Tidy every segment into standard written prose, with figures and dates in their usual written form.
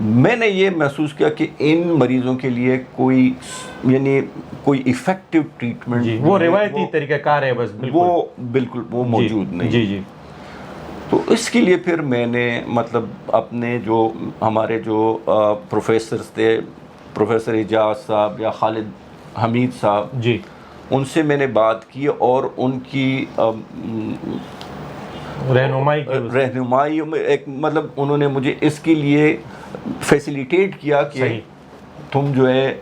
میں نے یہ محسوس کیا کہ ان مریضوں کے لیے کوئی یعنی کوئی ایفیکٹو ٹریٹمنٹ جی وہ روایتی طریقہ کار ہے بس بالکل وہ موجود نہیں. جی جی. تو اس کے لیے پھر میں نے مطلب اپنے جو ہمارے جو پروفیسرز تھے، پروفیسر اعجاز صاحب یا خالد حمید صاحب، جی ان سے میں نے بات کی اور ان کی رہنمائی میں ایک مطلب انہوں نے مجھے اس کے لیے فیسیلیٹیٹ کیا کہ تم جو ہے،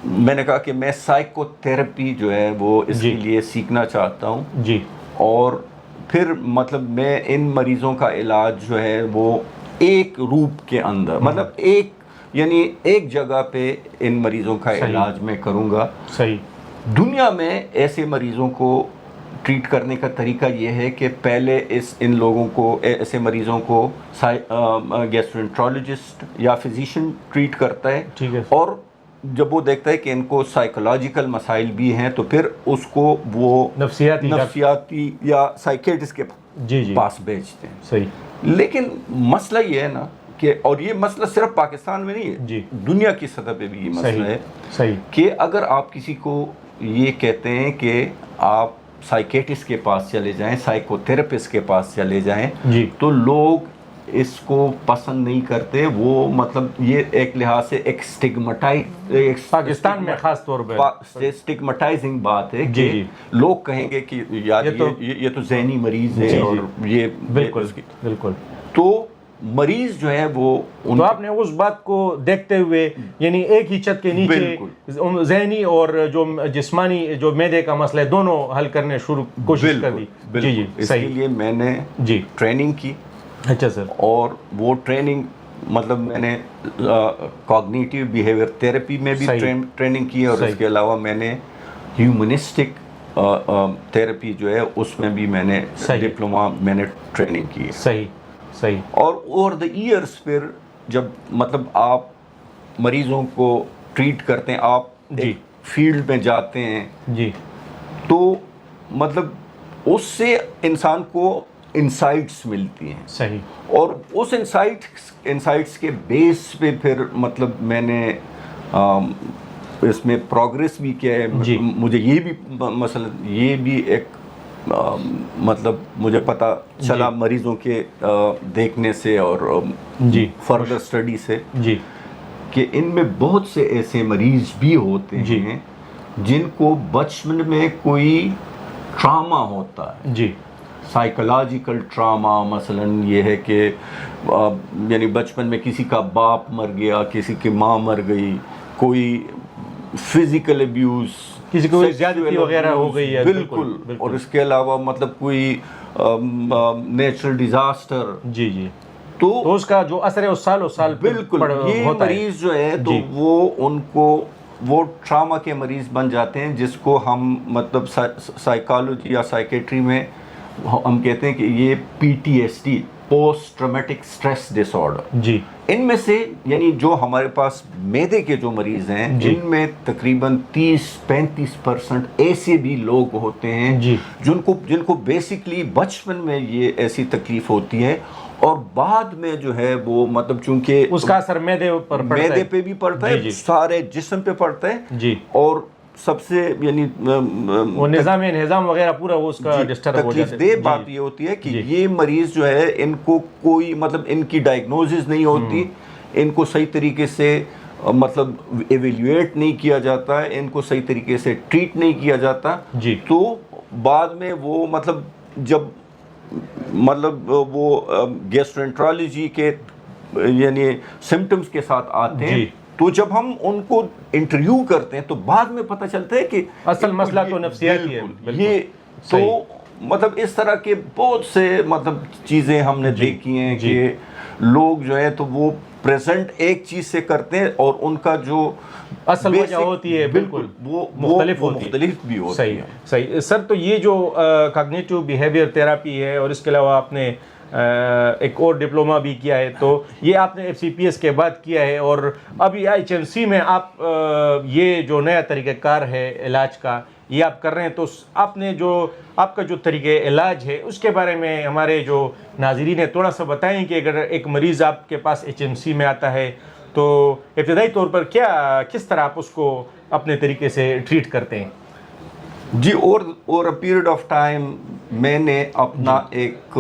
میں نے کہا کہ میں سائیکو تھراپی جو ہے وہ اس کے لیے سیکھنا چاہتا ہوں. جی. اور پھر مطلب میں ان مریضوں کا علاج جو ہے وہ ایک روپ کے اندر مطلب ایک جگہ پہ ان مریضوں کا علاج میں کروں گا. صحیح. دنیا میں ایسے مریضوں کو ٹریٹ کرنے کا طریقہ یہ ہے کہ پہلے ان لوگوں کو، ایسے مریضوں کو گیسٹرونٹرولوجسٹ یا فزیشین ٹریٹ کرتا ہے. ٹھیک ہے. اور جب وہ دیکھتا ہے کہ ان کو سائیکولوجیکل مسائل بھی ہیں تو پھر اس کو وہ نفسیاتی یا سائیکیٹرسٹ کے پاس بھیجتے ہیں. صحیح. لیکن مسئلہ یہ ہے نا کہ، اور یہ مسئلہ صرف پاکستان میں نہیں ہے، دنیا کی سطح پہ بھی یہ مسئلہ ہے. صحیح. کہ اگر آپ کسی کو یہ کہتے ہیں کہ آپ سائیکیٹرسٹ کے پاس چلے جائیں، سائیکو تھراپسٹ کے پاس چلے جائیں، تو لوگ اس کو پسند نہیں کرتے. وہ مطلب یہ ایک لحاظ سے ایک پاکستان میں خاص طور پہ اسٹگمٹائزنگ بات ہے کہ لوگ کہیں گے کہ یار یہ تو ذہنی مریض ہے اور یہ بالکل. تو مریض جو ہے وہ تو آپ نے اس بات کو دیکھتے ہوئے یعنی ایک ہی چھت کے نیچے ذہنی اور جو جسمانی جو معدے کا مسئلہ ہے دونوں حل کرنے کوشش کر دی. جی. اس کے لیے میں نے ٹریننگ کی. اچھا سر. اور وہ ٹریننگ مطلب میں نے کوگنیٹیو بیہیویئر تھراپی میں بھی ٹریننگ کی ہے، اور اس کے علاوہ میں نے ہیومنسٹک تھراپی جو ہے اس میں بھی میں نے ڈپلوما میں نے ٹریننگ کی ہے. صحیح. اور اوور دا ایئرس پھر جب مطلب آپ مریضوں کو ٹریٹ کرتے ہیں، آپ فیلڈ میں جاتے ہیں، تو مطلب اس سے انسان کو انسائٹس ملتی ہیں. صحیح. اور اس انسائٹس کے بیس پہ پھر مطلب میں نے اس میں پروگریس بھی کیا ہے. مجھے یہ بھی مثلا یہ بھی ایک مطلب مجھے پتہ چلا مریضوں کے دیکھنے سے اور فردر اسٹڈی سے کہ ان میں بہت سے ایسے مریض بھی ہوتے ہیں جن کو بچپن میں کوئی ٹراما ہوتا ہے. سائیکولوجیکل ٹراما مثلا یہ ہے کہ یعنی بچپن میں کسی کا باپ مر گیا، کسی کی ماں مر گئی، کوئی فزیکل ابیوز، کسی کو زیادتی وغیرہ ہو گئی ہے. بالکل. اور اس کے علاوہ مطلب کوئی نیچرل ڈیزاسٹر. تو اس کا جو اثر ہے اس سال بالکل یہ مریض جو ہے تو وہ ان کو وہ ٹراما کے مریض بن جاتے ہیں، جس کو ہم مطلب سائیکالوجی یا سائیکیٹری میں ہم کہتے ہیں کہ یہ PTSD، post traumatic stress disorder. ان میں سے یعنی جو ہمارے پاس معدے کے جو مریض ہیں ان میں تقریباً 30-35% ایسے بھی لوگ ہوتے ہیں جن کو بیسکلی بچپن میں یہ ایسی تکلیف ہوتی ہے، اور بعد میں جو ہے وہ مطلب چونکہ اس کا اثر معدے پہ بھی پڑتا ہے، سارے جسم پہ پڑتا ہے، اور سب سے یعنی وہ نظام وغیرہ پورا وہ اس کا ڈسٹرب ہو جاتا ہے. تکلیف دہ بات یہ ہوتی ہے کہ یہ مریض جو ہے ان کو کوئی مطلب ان کی ڈائگنوزز نہیں ہوتی، ان کو صحیح طریقے سے مطلب ایویلیویٹ نہیں کیا جاتا ہے، ان کو صحیح طریقے سے ٹریٹ نہیں کیا جاتا. تو بعد میں وہ مطلب جب مطلب وہ گیسٹرونٹرولوجی کے یعنی سمٹمز کے ساتھ آتے ہیں، تو جب ہم ان کو انٹرویو کرتے ہیں تو بعد میں پتہ چلتا ہے کہ اصل مسئلہ تو نفسیاتی ہے. یہ تو مطلب اس طرح کے بہت سے مطلب چیزیں ہم نے دیکھی ہیں کہ لوگ جو ہے تو وہ پریزنٹ ایک چیز سے کرتے ہیں اور ان کا جو اصل وجہ ہوتی ہے بالکل وہ مختلف بھی ہوتی ہے. صحیح. سر تو یہ جو کاگنیٹیو بیہیویئر تھراپی ہے اور اس کے علاوہ آپ نے ایک اور ڈپلوما بھی کیا ہے، تو یہ آپ نے FCPS کے بعد کیا ہے، اور ابھی HMC میں آپ یہ جو نیا طریقہ کار ہے علاج کا یہ آپ کر رہے ہیں، تو آپ نے جو آپ کا جو طریقہ علاج ہے اس کے بارے میں ہمارے جو ناظرین ہیں تھوڑا سا بتائیں کہ اگر ایک مریض آپ کے پاس HMC میں آتا ہے تو ابتدائی طور پر کس طرح آپ اس کو اپنے طریقے سے ٹریٹ کرتے ہیں؟ جی، اور پیریڈ آف ٹائم میں نے اپنا ایک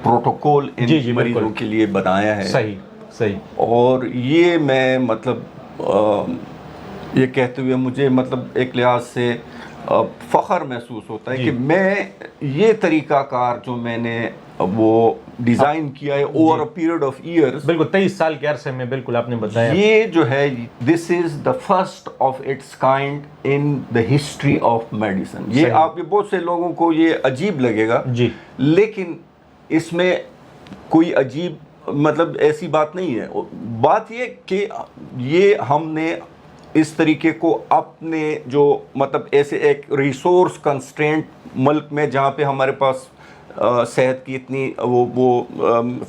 پروٹوکول ان مریضوں کے لیے بنایا ہے. صحیح. اور یہ میں مطلب یہ کہتے ہوئے مجھے مطلب ایک لحاظ سے فخر محسوس ہوتا ہے کہ میں یہ طریقہ کار جو میں نے وہ ڈیزائن کیا ہے over a period of years, بالکل 23 سال کے عرصے میں، بالکل آپ نے بتایا، یہ جو ہے this is the first of its kind in the history of medicine. یہ آپ کے بہت سے لوگوں کو یہ عجیب لگے گا، لیکن اس میں کوئی عجیب مطلب ایسی بات نہیں ہے. بات یہ کہ یہ ہم نے اس طریقے کو اپنے جو مطلب ایسے ایک ریسورس کنسٹرینٹ ملک میں جہاں پہ ہمارے پاس صحت کی اتنی وہ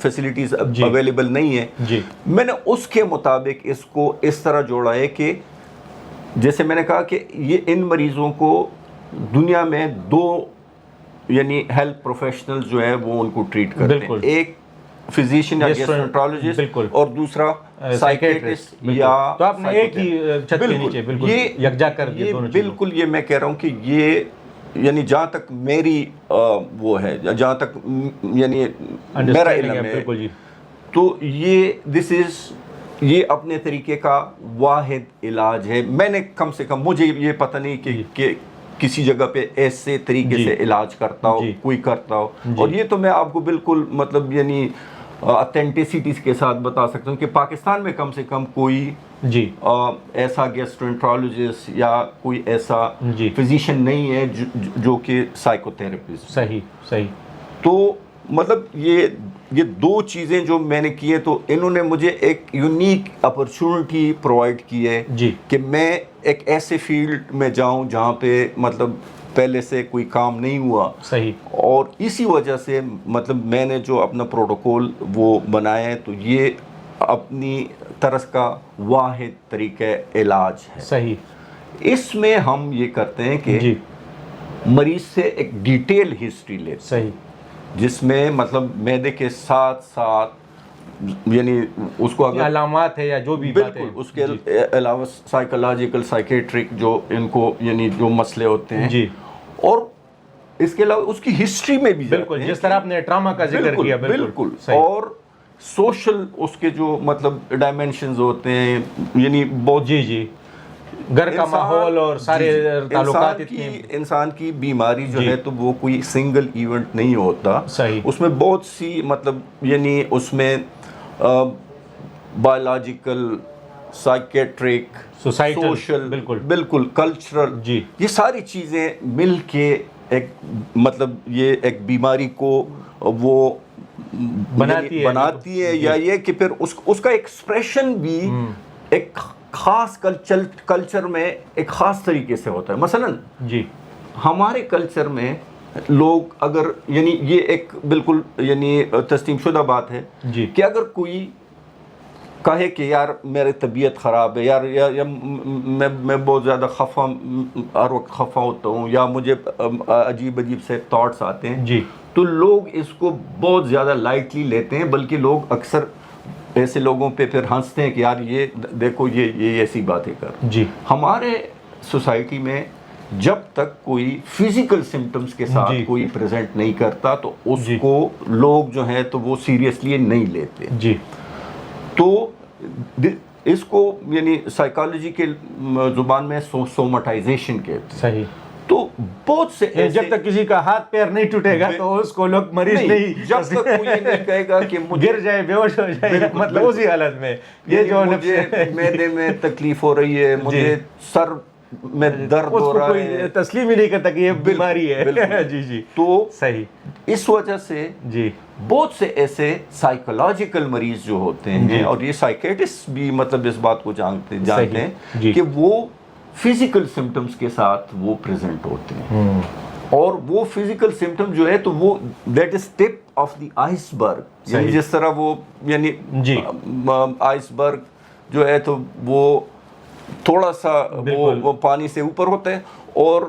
فیسلٹیز اویلیبل نہیں ہے، میں نے اس کے مطابق اس کو اس طرح جوڑا ہے کہ جیسے میں نے کہا کہ یہ ان مریضوں کو دنیا میں 2 یعنی ہیلتھ پروفیشنل جو ہے وہ ان کو ٹریٹ کرتے ہیں، ایک فزیشین یا گیسٹرونٹرولوجسٹ اور دوسرا سائیکیٹرسٹ. یا تو آپ نے ایک ہی چھت کے نیچے بالکل یکجا کر دیا دونوں چیزوں. بالکل یہ میں کہہ رہا ہوں کہ یہ یعنی جہاں تک میری وہ ہے، جہاں تک یعنی میرا علم ہے، تو یہ اپنے طریقے کا واحد علاج ہے. میں نے کم سے کم، مجھے یہ پتہ نہیں کہ کسی جگہ پہ ایسے طریقے سے علاج کرتا ہو کوئی کرتا ہو، اور یہ تو میں آپ کو بالکل مطلب یعنی اتھینٹسٹی کے ساتھ بتا سکتا ہوں کہ پاکستان میں کم سے کم کوئی ایسا گیسٹرونٹرولوجسٹ یا کوئی ایسا فزیشین نہیں ہے جو کہ سائیکو تھراپسٹ. صحیح. تو مطلب یہ 2 چیزیں جو میں نے کی ہیں، تو انہوں نے مجھے ایک یونیک اپرچونٹی پرووائڈ کی ہے کہ میں ایک ایسے فیلڈ میں جاؤں جہاں پہ مطلب پہلے سے کوئی کام نہیں ہوا. اور اسی وجہ سے مطلب میں نے جو اپنا پروٹوکول وہ بنایا ہے، تو یہ اپنی طرز کا واحد طریقہ علاج ہے. اس میں ہم یہ کرتے ہیں کہ مریض سے ایک ڈیٹیل ہسٹری لیتے ہیں، جس میں مطلب معدے کے ساتھ یعنی اس کو اگر علامات ہے یا جو بھی بالکل اس کے علاوہ سائیکولوجیکل سائیکیٹرک جو ان کو یعنی جو مسئلے ہوتے ہیں، اور اس کے علاوہ اس کی ہسٹری میں بھی بالکل جس طرح آپ نے ٹراما کا ذکر کیا، بالکل اور سوشل اس کے جو مطلب ڈائمینشنز ہوتے ہیں، یعنی بہت گھر کا ماحول اور سارے تعلقات. انسان کی بیماری جو ہے تو وہ کوئی سنگل ایونٹ نہیں ہوتا، اس میں بہت سی مطلب یعنی اس میں بایولوجیکل، سائیکیٹرک، سوشل، بالکل کلچرل، یہ ساری چیزیں مل کے ایک مطلب یہ ایک بیماری کو وہ بناتی ہے. یا یہ کہ پھر اس کا ایکسپریشن بھی ایک خاص کلچر میں ایک خاص طریقے سے ہوتا ہے. مثلاً ہمارے کلچر میں لوگ اگر یعنی یہ ایک بالکل یعنی تسلیم شدہ بات ہے کہ اگر کوئی کہے کہ یار میری طبیعت خراب ہے، یار یا میں بہت زیادہ ہر وقت خفا ہوتا ہوں، یا مجھے عجیب سے تھاٹس آتے ہیں، تو لوگ اس کو بہت زیادہ لائٹلی لیتے ہیں، بلکہ لوگ اکثر ایسے لوگوں پہ پھر ہنستے ہیں کہ یار یہ دیکھو یہ ایسی باتیں کر. ہمارے سوسائٹی میں جب تک کوئی فزیکل سمٹمز کے ساتھ کوئی پریزنٹ نہیں کرتا تو اس کو لوگ جو ہیں تو وہ سیریسلی نہیں لیتے. تو اس کو یعنی سائیکالوجی کے زبان میں سومٹائزیشن کہتے ہیں. تو بہت سے جب تک کسی کا ہاتھ پیر نہیں ٹوٹے گا تو اس کو لوگ مریض نہیں، جب تک کوئی نہیں کہے گا کہ گر جائے، بے ہوش ہو جائے، مطلب اسی حالت میں یہ جو مجھے معدے میں تکلیف ہو رہی ہے، مجھے سر میں درد ہو رہا ہے، کوئی تسلیم ہی نہیں کرتا کہ یہ بیماری ہے. تو اس وجہ سے بہت سے ایسے سائیکولوجیکل مریض جو ہوتے ہیں، اور یہ سائیکیٹرسٹ بھی مطلب اس بات کو جانتے ہیں کہ وہ فزیکل سمٹمز کے ساتھ وہ پریزنٹ ہوتے ہیں. اور وہ فزیکل سمٹم جو ہے تو وہ that is tip of the ice برگ، یعنی جس طرح وہ یعنی آئس برگ جو ہے تو وہ تھوڑا سا وہ پانی سے اوپر ہوتا ہے، اور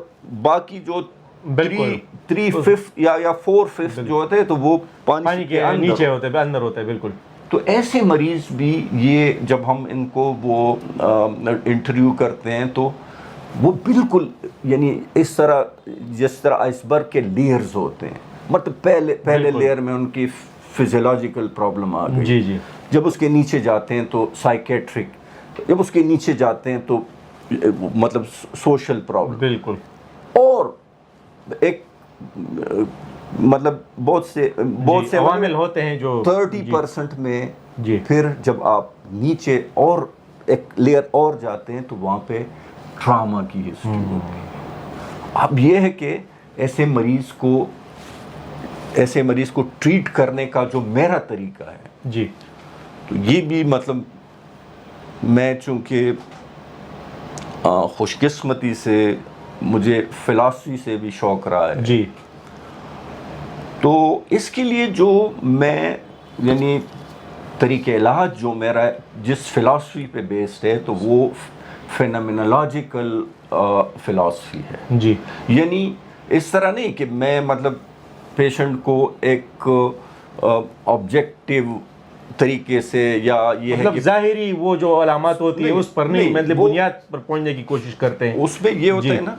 باقی جو 3/5 یا 4/5 جو ہوتے ہیں تو وہ پانی کے نیچے ہوتے ہیں، اندر ہوتے ہیں. بالکل. تو ایسے مریض بھی یہ جب ہم ان کو وہ انٹرویو کرتے ہیں تو وہ بالکل یعنی اس طرح جس طرح آئس برگ کے لیئرز ہوتے ہیں، مطلب پہلے لیئر میں ان کی فزیولوجیکل پرابلم آ گئی، جی جب اس کے نیچے جاتے ہیں تو سائیکیٹرک، جب اس کے نیچے جاتے ہیں تو مطلب سوشل پرابلم. بالکل. اور ایک مطلب بہت سے عوامل ہوتے ہیں جو 30% میں پھر جب آپ نیچے اور ایک لیئر اور جاتے ہیں تو وہاں پہ ٹراما کی ہسٹری ہوتی ہے. اب یہ ہے کہ ایسے مریض کو ٹریٹ کرنے کا جو میرا طریقہ ہے تو یہ بھی مطلب میں چونکہ خوش قسمتی سے مجھے فلسفی سے بھی شوق رہا ہے تو اس کے لیے جو میں یعنی طریقہ علاج جو میرا جس فلسفی پہ بیسڈ ہے تو وہ فینامینالوجیکل فلسفی ہے. یعنی اس طرح نہیں کہ میں مطلب پیشنٹ کو ایک آبجیکٹیو طریقے سے یا یہ مطلب ظاہری وہ جو علامات ہوتی ہے اس پر نہیں مطلب بنیاد پر پہنچنے کی کوشش کرتے ہیں. اس میں یہ ہوتا ہے نا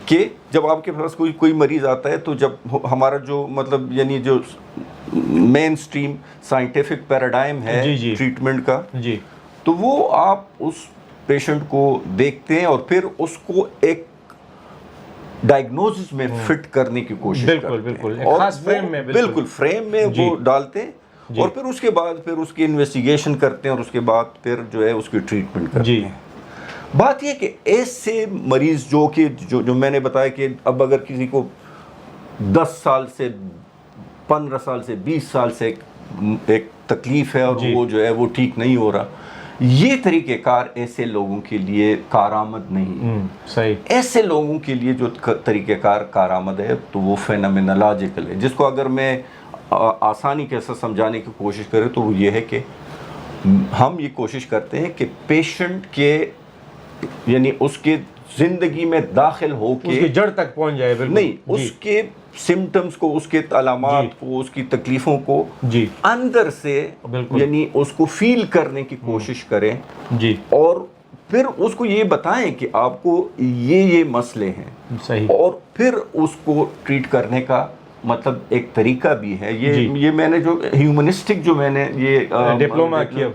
کہ جب آپ کے پاس کوئی مریض آتا ہے تو جب ہمارا جو مطلب یعنی جو مین اسٹریم سائنٹیفک پیراڈائم ہے ٹریٹمنٹ کا تو وہ آپ اس پیشنٹ کو دیکھتے ہیں اور پھر اس کو ایک ڈائگنوسس میں فٹ کرنے کی کوشش کرتے ہیں اور بالکل فریم میں وہ ڈالتے ہیں اور پھر اس کے بعد پھر اس کی انویسٹیگیشن کرتے ہیں اور اس کے بعد پھر جو ہے اس کی ٹریٹمنٹ کرتے ہیں. بات یہ کہ ایسے مریض جو میں نے بتایا کہ اب اگر کسی کو 10 سال سے 15 سال سے 20 سال سے ایک تکلیف ہے اور وہ جو ہے وہ ٹھیک نہیں ہو رہا، یہ طریقہ کار ایسے لوگوں کے لیے کارآمد نہیں. ایسے لوگوں کے لیے جو طریقہ کار کارآمد ہے تو وہ فینامینالوجیکل ہے، جس کو اگر میں آسانی کے ساتھ سمجھانے کی کوشش کریں تو وہ یہ ہے کہ ہم یہ کوشش کرتے ہیں کہ پیشنٹ کے یعنی اس کے زندگی میں داخل ہو کے اس کی جڑ تک پہنچ جائے. نہیں اس کے سمٹمز کو، اس کے علامات کو، اس کی تکلیفوں کو اندر سے یعنی اس کو فیل کرنے کی کوشش کریں اور پھر اس کو یہ بتائیں کہ آپ کو یہ مسئلے ہیں اور پھر اس کو ٹریٹ کرنے کا مطلب ایک طریقہ بھی ہے. یہ میں نے جو ہیومنسٹک جو میں نے یہ ڈپلوما کیا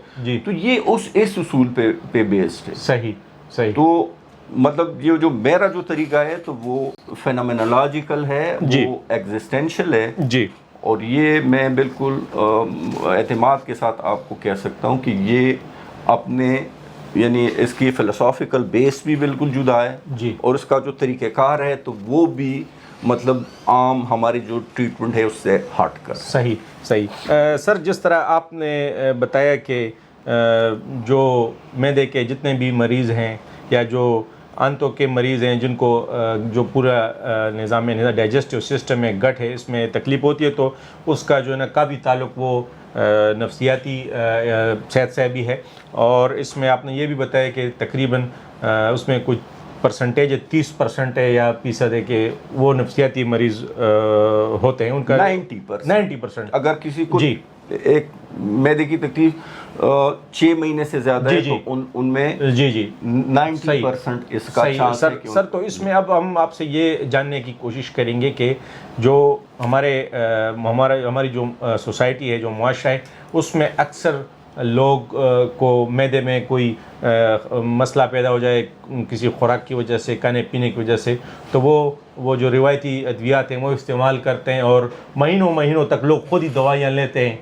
تو یہ اس اصول پہ بیسڈ ہے. صحیح. تو مطلب یہ جو میرا جو طریقہ ہے تو وہ فینامینالوجیکل ہے، وہ ایگزسٹینشل ہے اور یہ میں بالکل اعتماد کے ساتھ آپ کو کہہ سکتا ہوں کہ یہ اپنے یعنی اس کی فلسافیکل بیس بھی بالکل جدا ہے اور اس کا جو طریقہ کار ہے تو وہ بھی مطلب عام ہماری جو ٹریٹمنٹ ہے اس سے ہٹ کر. صحیح. سر جس طرح آپ نے بتایا کہ جو معدے کے جتنے بھی مریض ہیں یا جو آنتوں کے مریض ہیں جن کو جو پورا نظام ڈائجسٹیو سسٹم میں گٹ ہے اس میں تکلیف ہوتی ہے تو اس کا جو ہے نا کافی تعلق وہ نفسیاتی صحت سے بھی ہے. اور اس میں آپ نے یہ بھی بتایا کہ تقریباً اس میں کچھ پرسنٹیج 30% ہے یا فیصد ہے کہ وہ نفسیاتی مریض ہوتے ہیں. ان کا 90% اگر کسی کو ایک معدے کی تکلیف 6 مہینے سے زیادہ ہے تو ان میں 90% اس کا چانس ہے. سر تو اس میں اب ہم آپ سے یہ جاننے کی کوشش کریں گے کہ جو ہماری جو سوسائٹی ہے، جو معاشرہ ہے، اس میں اکثر لوگ کو معدے میں کوئی مسئلہ پیدا ہو جائے کسی خوراک کی وجہ سے، کھانے پینے کی وجہ سے، تو وہ جو روایتی ادویات ہیں وہ استعمال کرتے ہیں اور مہینوں تک لوگ خود ہی دوائیاں لیتے ہیں،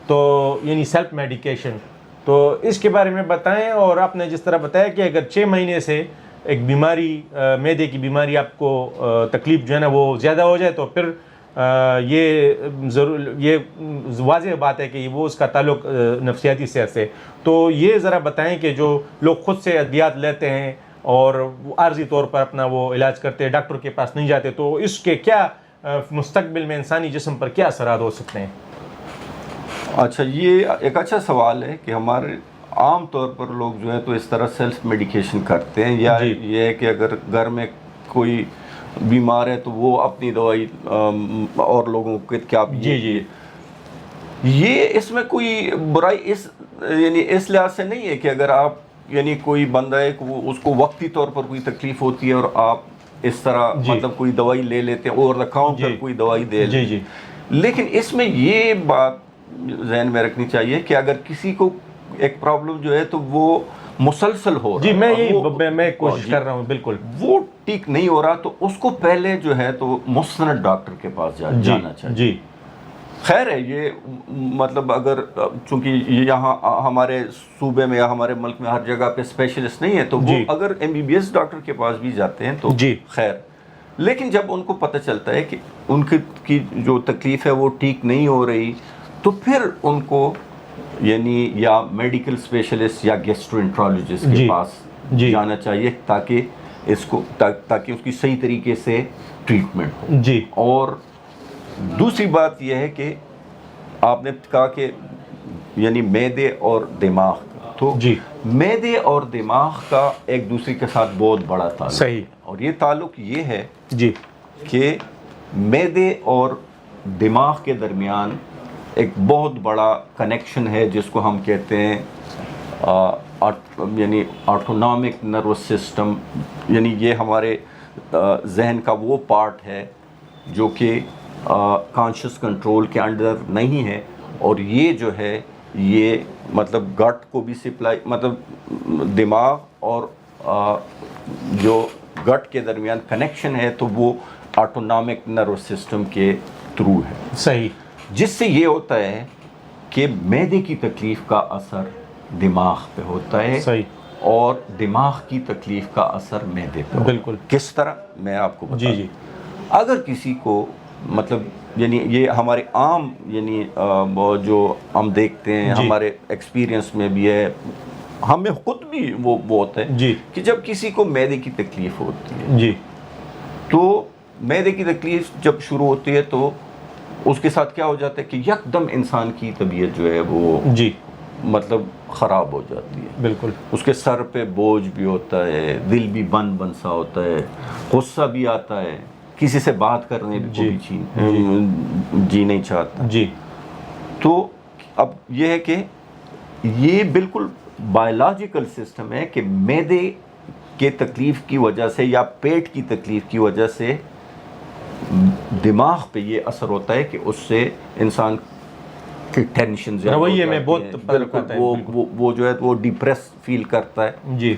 تو یعنی سیلف میڈیکیشن. تو اس کے بارے میں بتائیں. اور آپ نے جس طرح بتایا کہ اگر 6 مہینے سے ایک بیماری معدے کی بیماری آپ کو تکلیف جو ہے نا وہ زیادہ ہو جائے تو پھر یہ واضح بات ہے کہ وہ اس کا تعلق نفسیاتی صحت سے. تو یہ ذرا بتائیں کہ جو لوگ خود سے ادویات لیتے ہیں اور وہ عارضی طور پر اپنا وہ علاج کرتے ہیں, ڈاکٹر کے پاس نہیں جاتے, تو اس کے کیا مستقبل میں انسانی جسم پر کیا اثرات ہو سکتے ہیں؟ اچھا, یہ ایک اچھا سوال ہے کہ ہمارے عام طور پر لوگ جو ہے تو اس طرح سیلف میڈیکیشن کرتے ہیں, یا یہ ہے کہ اگر گھر میں کوئی بیمار ہے تو وہ اپنی دوائی اور لوگوں کو کیا یہ اس میں کوئی برائی اس لحاظ سے نہیں ہے کہ اگر آپ کوئی بندہ ہے کہ وہ اس کو وقتی طور پر کوئی تکلیف ہوتی ہے اور آپ اس طرح مطلب کوئی دوائی لے لیتے ہیں, اوور دا کاؤنٹر کوئی دوائی دے لیتے ہیں. لیکن اس میں یہ بات ذہن میں رکھنی چاہیے کہ اگر کسی کو ایک پرابلم جو ہے تو وہ مسلسل ہو رہا ہے, میں کوشش کر رہا ہوں, بالکل وہ ٹھیک نہیں ہو رہا, تو اس کو پہلے جو ہے تو مستند ڈاکٹر کے پاس جانا چاہیے. خیر ہے, یہ مطلب اگر چونکہ یہاں ہمارے صوبے میں یا ہمارے ملک میں ہر جگہ پہ اسپیشلسٹ نہیں ہے, تو وہ اگر MBBS ڈاکٹر کے پاس بھی جاتے ہیں تو خیر. لیکن جب ان کو پتہ چلتا ہے کہ ان کی جو تکلیف ہے وہ ٹھیک نہیں ہو رہی, تو پھر ان کو یا میڈیکل اسپیشلسٹ یا گیسٹرونٹرولوجسٹ کے پاس جانا چاہیے, تاکہ اس کی صحیح طریقے سے ٹریٹمنٹ ہو. اور دوسری بات یہ ہے کہ آپ نے کہا کہ معدے اور دماغ کا, تو معدے اور دماغ کا ایک دوسرے کے ساتھ بہت بڑا تعلق ہے, اور یہ تعلق یہ ہے کہ معدے اور دماغ کے درمیان ایک بہت بڑا کنیکشن ہے جس کو ہم کہتے ہیں آٹونامک نروس سسٹم. یہ ہمارے ذہن کا وہ پارٹ ہے جو کہ کانشیس کنٹرول کے انڈر نہیں ہے, اور یہ جو ہے یہ مطلب گٹ کو بھی سپلائی, مطلب دماغ اور جو گٹ کے درمیان کنیکشن ہے تو وہ آٹونامک نروس سسٹم کے تھرو ہے. صحیح. جس سے یہ ہوتا ہے کہ معدے کی تکلیف کا اثر دماغ پہ ہوتا ہے, اور دماغ کی تکلیف کا اثر معدے پہ. بالکل. کس طرح میں آپ کو بتا دوں. اگر کسی کو مطلب یہ ہمارے عام جو ہم دیکھتے ہیں ہمارے ایکسپیرینس میں بھی ہے, ہمیں خود بھی وہ ہوتا ہے کہ جب کسی کو معدے کی تکلیف ہوتی ہے تو معدے کی تکلیف جب شروع ہوتی ہے تو اس کے ساتھ کیا ہو جاتا ہے کہ یکدم انسان کی طبیعت جو ہے وہ مطلب خراب ہو جاتی ہے. بالکل. اس کے سر پہ بوجھ بھی ہوتا ہے, دل بھی بن سا ہوتا ہے, غصہ بھی آتا ہے, کسی سے بات کرنے کو بھی جی نہیں چاہتا. تو اب یہ ہے کہ یہ بالکل بایولوجیکل سسٹم ہے کہ معدے کے تکلیف کی وجہ سے یا پیٹ کی تکلیف کی وجہ سے دماغ پہ یہ اثر ہوتا ہے کہ اس سے انسان کی ٹینشن رویے میں بہت فرق آتا ہے. وہ جو ہے وہ ڈپریس فیل کرتا ہے.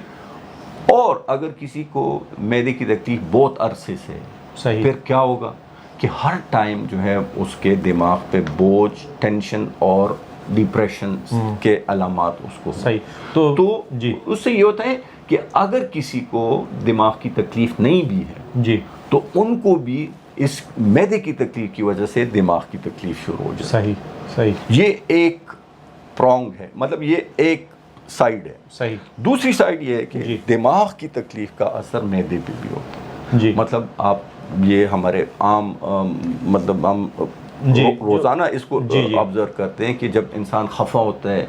اور اگر کسی کو معدے کی تکلیف بہت عرصے سے, پھر کیا ہوگا کہ ہر ٹائم جو ہے اس کے دماغ پہ بوجھ, ٹینشن اور ڈپریشن کے علامات اس کو. تو اس سے یہ ہوتا ہے کہ اگر کسی کو دماغ کی تکلیف نہیں بھی ہے تو ان کو بھی اس معدے کی تکلیف کی وجہ سے دماغ کی تکلیف شروع ہو جائے. صحیح. یہ ایک پرونگ ہے, مطلب یہ ایک سائیڈ ہے. دوسری سائیڈ یہ ہے کہ دماغ کی تکلیف کا اثر معدے پہ بھی ہوتا ہے. مطلب آپ یہ ہمارے عام مطلب ہم روزانہ اس کو آبزرو کرتے ہیں کہ جب انسان خفا ہوتا ہے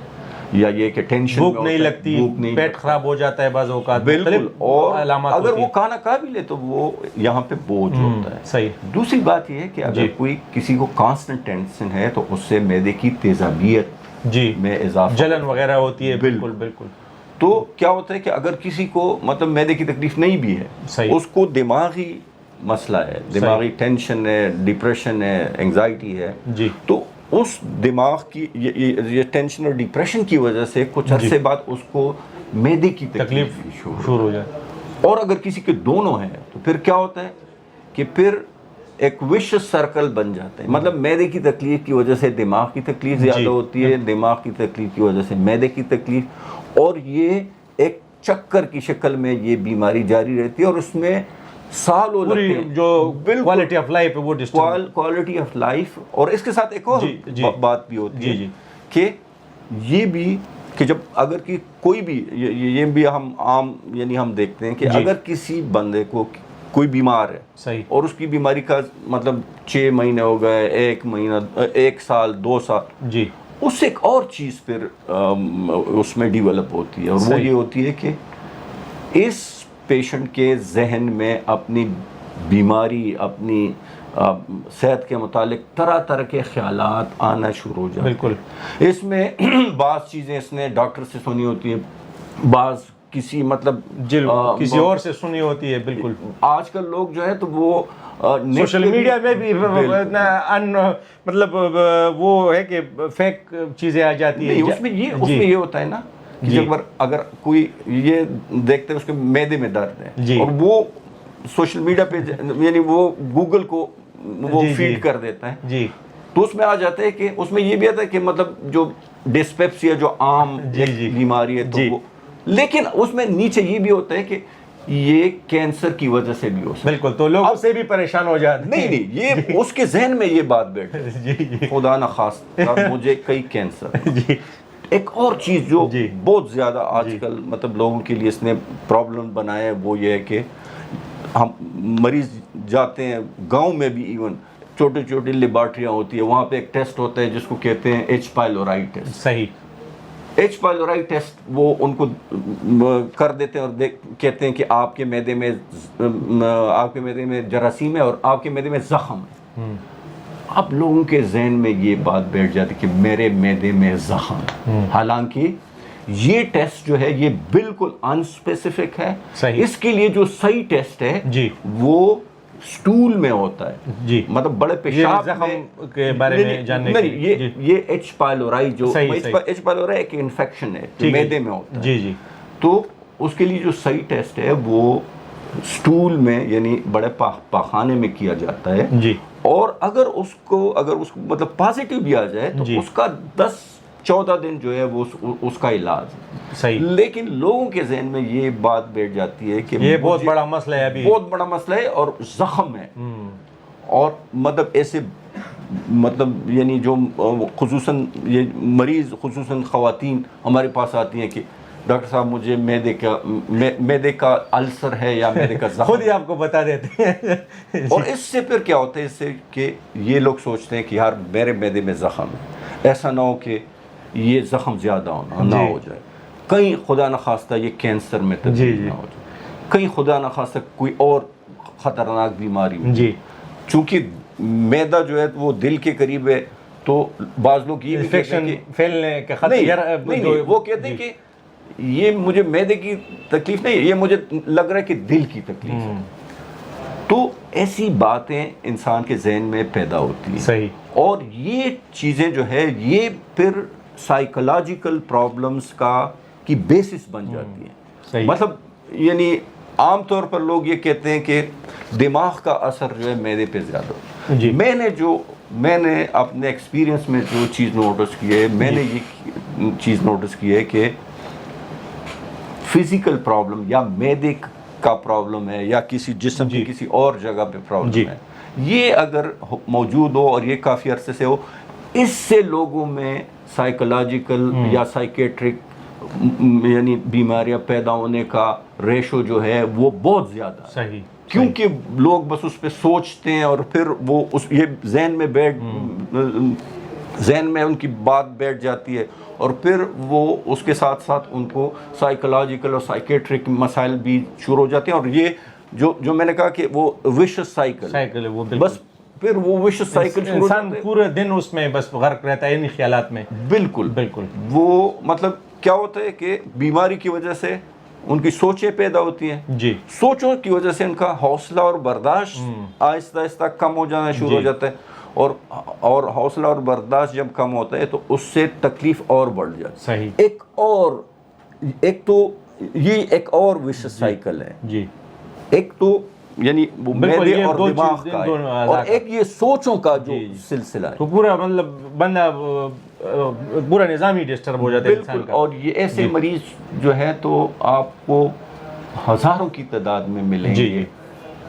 یا یہ کہ ٹینشن بھوک نہیں لگتی, پیٹ خراب ہو جاتا ہے بعض اوقات. بالکل. اور اگر وہ کھانا کھا بھی لے تو وہ یہاں پہ بوجھ ہوتا ہے. صحیح. دوسری بات یہ ہے کہ اگر کوئی کسی کو کانسٹنٹ ٹینشن ہے تو اس سے معدے کی تیزابیت میں اضافہ, جلن وغیرہ ہوتی ہے. بالکل. تو کیا ہوتا ہے کہ اگر کسی کو مطلب معدے کی تکلیف نہیں بھی ہے, اس کو دماغی مسئلہ ہے, دماغی ٹینشن ہے, ڈپریشن ہے, انگزائٹی ہے, تو اس دماغ کی یہ ٹینشن اور ڈپریشن کی وجہ سے کچھ عرصے بعد اس کو معدے کی تکلیف شروع ہو جائے. اور اگر کسی کے دونوں ہیں تو پھر کیا ہوتا ہے کہ پھر ایک وشس سرکل بن جاتا ہے. مطلب معدے کی تکلیف کی وجہ سے دماغ کی تکلیف زیادہ ہوتی ہے, دماغ کی تکلیف کی وجہ سے معدے کی تکلیف, اور یہ ایک چکر کی شکل میں یہ بیماری جاری رہتی ہے, اور اس میں سالوں لگتے ہیں. جو کوالٹی آف لائف ہے وہ کوالٹی آف لائف. اور اس کے ساتھ ایک اور بات بھی ہوتی ہے کہ یہ بھی کہ جب اگر کہ کوئی بھی یہ بھی ہم عام یعنی ہم دیکھتے ہیں کہ اگر کسی بندے کو کوئی بیمار ہے صحیح اور اس کی بیماری کا مطلب 6 مہینے ہو گئے، 1 مہینہ، 1 سال، 2 سال، جی اس سے ایک اور چیز پھر اس میں ڈیولپ ہوتی ہے، اور وہ یہ ہوتی ہے کہ اس پیشنٹ کے ذہن میں اپنی بیماری، اپنی صحت کے متعلق طرح طرح کے خیالات آنا شروع ہو جاتے ہیں۔ بالکل، اس میں بعض چیزیں اس نے ڈاکٹر سے سنی ہوتی ہیں، بعض کسی مطلب کسی اور سے سنی ہوتی ہے۔ بالکل، آج کل لوگ جو ہے تو وہ سوشل میڈیا میں بھی مطلب وہ ہے کہ فیک چیزیں آ جاتی ہیں۔ اس میں یہ ہوتا ہے نا کہ اگر کوئی یہ دیکھتے ہیں اس کے معدے میں درد ہے اور وہ سوشل میڈیا پہ یعنی وہ گوگل کو وہ فیڈ کر دیتا ہے، جی تو اس میں آ جاتا ہے کہ اس میں یہ بھی آتا ہے کہ مطلب جو ڈسپیپسیا جو عام بیماری ہے تو وہ، لیکن اس میں نیچے یہ بھی ہوتا ہے کہ یہ کینسر کی وجہ سے بھی ہو سکتا ہے۔ بالکل، تو لوگ اس سے بھی پریشان ہو جاتے ہیں۔ نہیں یہ اس کے ذہن میں یہ بات بیٹھے خدا نخواستہ مجھے کئی کینسر۔ ایک اور چیز جو بہت زیادہ آج کل مطلب لوگوں کے لیے اس نے پرابلم بنایا ہے وہ یہ ہے کہ ہم مریض جاتے ہیں گاؤں میں بھی، ایون چھوٹی چھوٹی لیبارٹریاں ہوتی ہیں، وہاں پہ ایک ٹیسٹ ہوتا ہے جس کو کہتے ہیں ایچ پائلورائی ٹیسٹ۔ صحیح، ایچ پائلورائی ٹیسٹ وہ ان کو کر دیتے ہیں اور کہتے ہیں کہ آپ کے معدے میں جراثیم ہے اور آپ کے معدے میں زخم ہے۔ اب لوگوں کے ذہن میں یہ بات بیٹھ جاتی کہ میرے معدے میں زخم ہے، حالانکہ یہ ٹیسٹ جو ہے یہ بالکل انسپیسیفک ہے۔ اس کے لیے جو صحیح ٹیسٹ ہے وہ سٹول میں ہوتا ہے، جی مطلب بڑے پیشاب کے بارے میں جاننے کے لیے یہ ایچ پائلورائی جو ایچ پائلورائی ایک انفیکشن ہے جو معدے میں ہوتا ہے، جی جی، تو اس کے لیے جو صحیح ٹیسٹ ہے وہ سٹول میں یعنی بڑے پاخانے میں کیا جاتا ہے، جی، اور اگر اس کو مطلب پازیٹیو بھی آ جائے تو اس کا 10-14 دن جو ہے وہ اس کا علاج ہے۔ صحیح، لیکن لوگوں کے ذہن میں یہ بات بیٹھ جاتی ہے کہ یہ بہت بڑا مسئلہ ہے، ابھی بہت بڑا مسئلہ ہے اور زخم ہے، اور مطلب ایسے مطلب یعنی جو خصوصاً یہ مریض خصوصاً خواتین ہمارے پاس آتی ہیں کہ ڈاکٹر صاحب مجھے معدے کا السر ہے یا معدے کا زخم، خود ہی آپ کو بتا دیتے ہیں۔ اور اس سے پھر کیا ہوتا ہے، اس سے کہ یہ لوگ سوچتے ہیں کہ یار میرے معدے میں زخم ہے، ایسا نہ ہو کہ یہ زخم زیادہ نہ ہو جائے، کہیں خدا نخواستہ یہ کینسر میں تبدیل نہ ہو جائے، کہیں خدا نخواستہ کوئی اور خطرناک بیماری میں، جی چونکہ معدہ جو ہے وہ دل کے قریب ہے تو بعض لوگ یہ بھی کہتے ہیں کہ پھیلنے کے خطرے، نہیں وہ کہتے ہیں کہ یہ مجھے معدے کی تکلیف نہیں ہے، یہ مجھے لگ رہا ہے کہ دل کی تکلیف ہے۔ تو ایسی باتیں انسان کے ذہن میں پیدا ہوتی ہیں، صحیح، اور یہ چیزیں جو ہے یہ پھر سائیکولوجیکل پرابلمز کی بیسس بن جاتی ہیں۔ مطلب یعنی عام طور پر لوگ یہ کہتے ہیں کہ دماغ کا اثر جو ہے معدے پہ زیادہ ہوتا ہے۔ میں نے اپنے ایکسپیرینس میں جو چیز نوٹس کی ہے، میں نے یہ چیز نوٹس کی ہے کہ فزیکل پرابلم یا معدے کا پرابلم ہے یا کسی جسم کی کسی اور جگہ پہ پرابلم ہے، یہ اگر موجود ہو اور یہ کافی عرصے سے ہو، اس سے لوگوں میں سائیکولوجیکل یا سائیکیٹرک یعنی بیماریاں پیدا ہونے کا ریشو جو ہے وہ بہت زیادہ ہے، صحیح، کیونکہ لوگ بس اس پہ سوچتے ہیں اور پھر وہ یہ ذہن میں ان کی بات بیٹھ جاتی ہے، اور پھر وہ اس کے ساتھ ساتھ ان کو سائیکولوجیکل اور سائیکیٹرک مسائل بھی شروع ہو جاتے ہیں، اور یہ جو میں نے کہا کہ وہ وشس سائیکل ہے، بس پھر وہ وشس سائیکل شروع انسان پورے دن اس میں بس غرق رہتا ہے ان خیالات میں۔ بالکل بالکل، وہ مطلب کیا ہوتا ہے کہ بیماری کی وجہ سے ان کی سوچیں پیدا ہوتی ہیں، جی سوچوں کی وجہ سے ان کا حوصلہ اور برداشت آہستہ آہستہ کم ہو جانا شروع ہو جاتا ہے، اور حوصلہ اور برداشت جب کم ہوتا ہے تو اس سے تکلیف اور بڑھ جاتی ہے۔ صحیح، ایک تو یہ ایک اور وشس سائیکل ہے، جی ایک تو یعنی معدے اور دماغ کا ہے، اور ایک یہ سوچوں کا جو سلسلہ ہے، تو پورا مطلب بندہ پورا نظام ہی ڈسٹرب ہو جاتا ہے انسان کا۔ اور یہ ایسے مریض جو ہے تو آپ کو ہزاروں کی تعداد میں ملیں گے،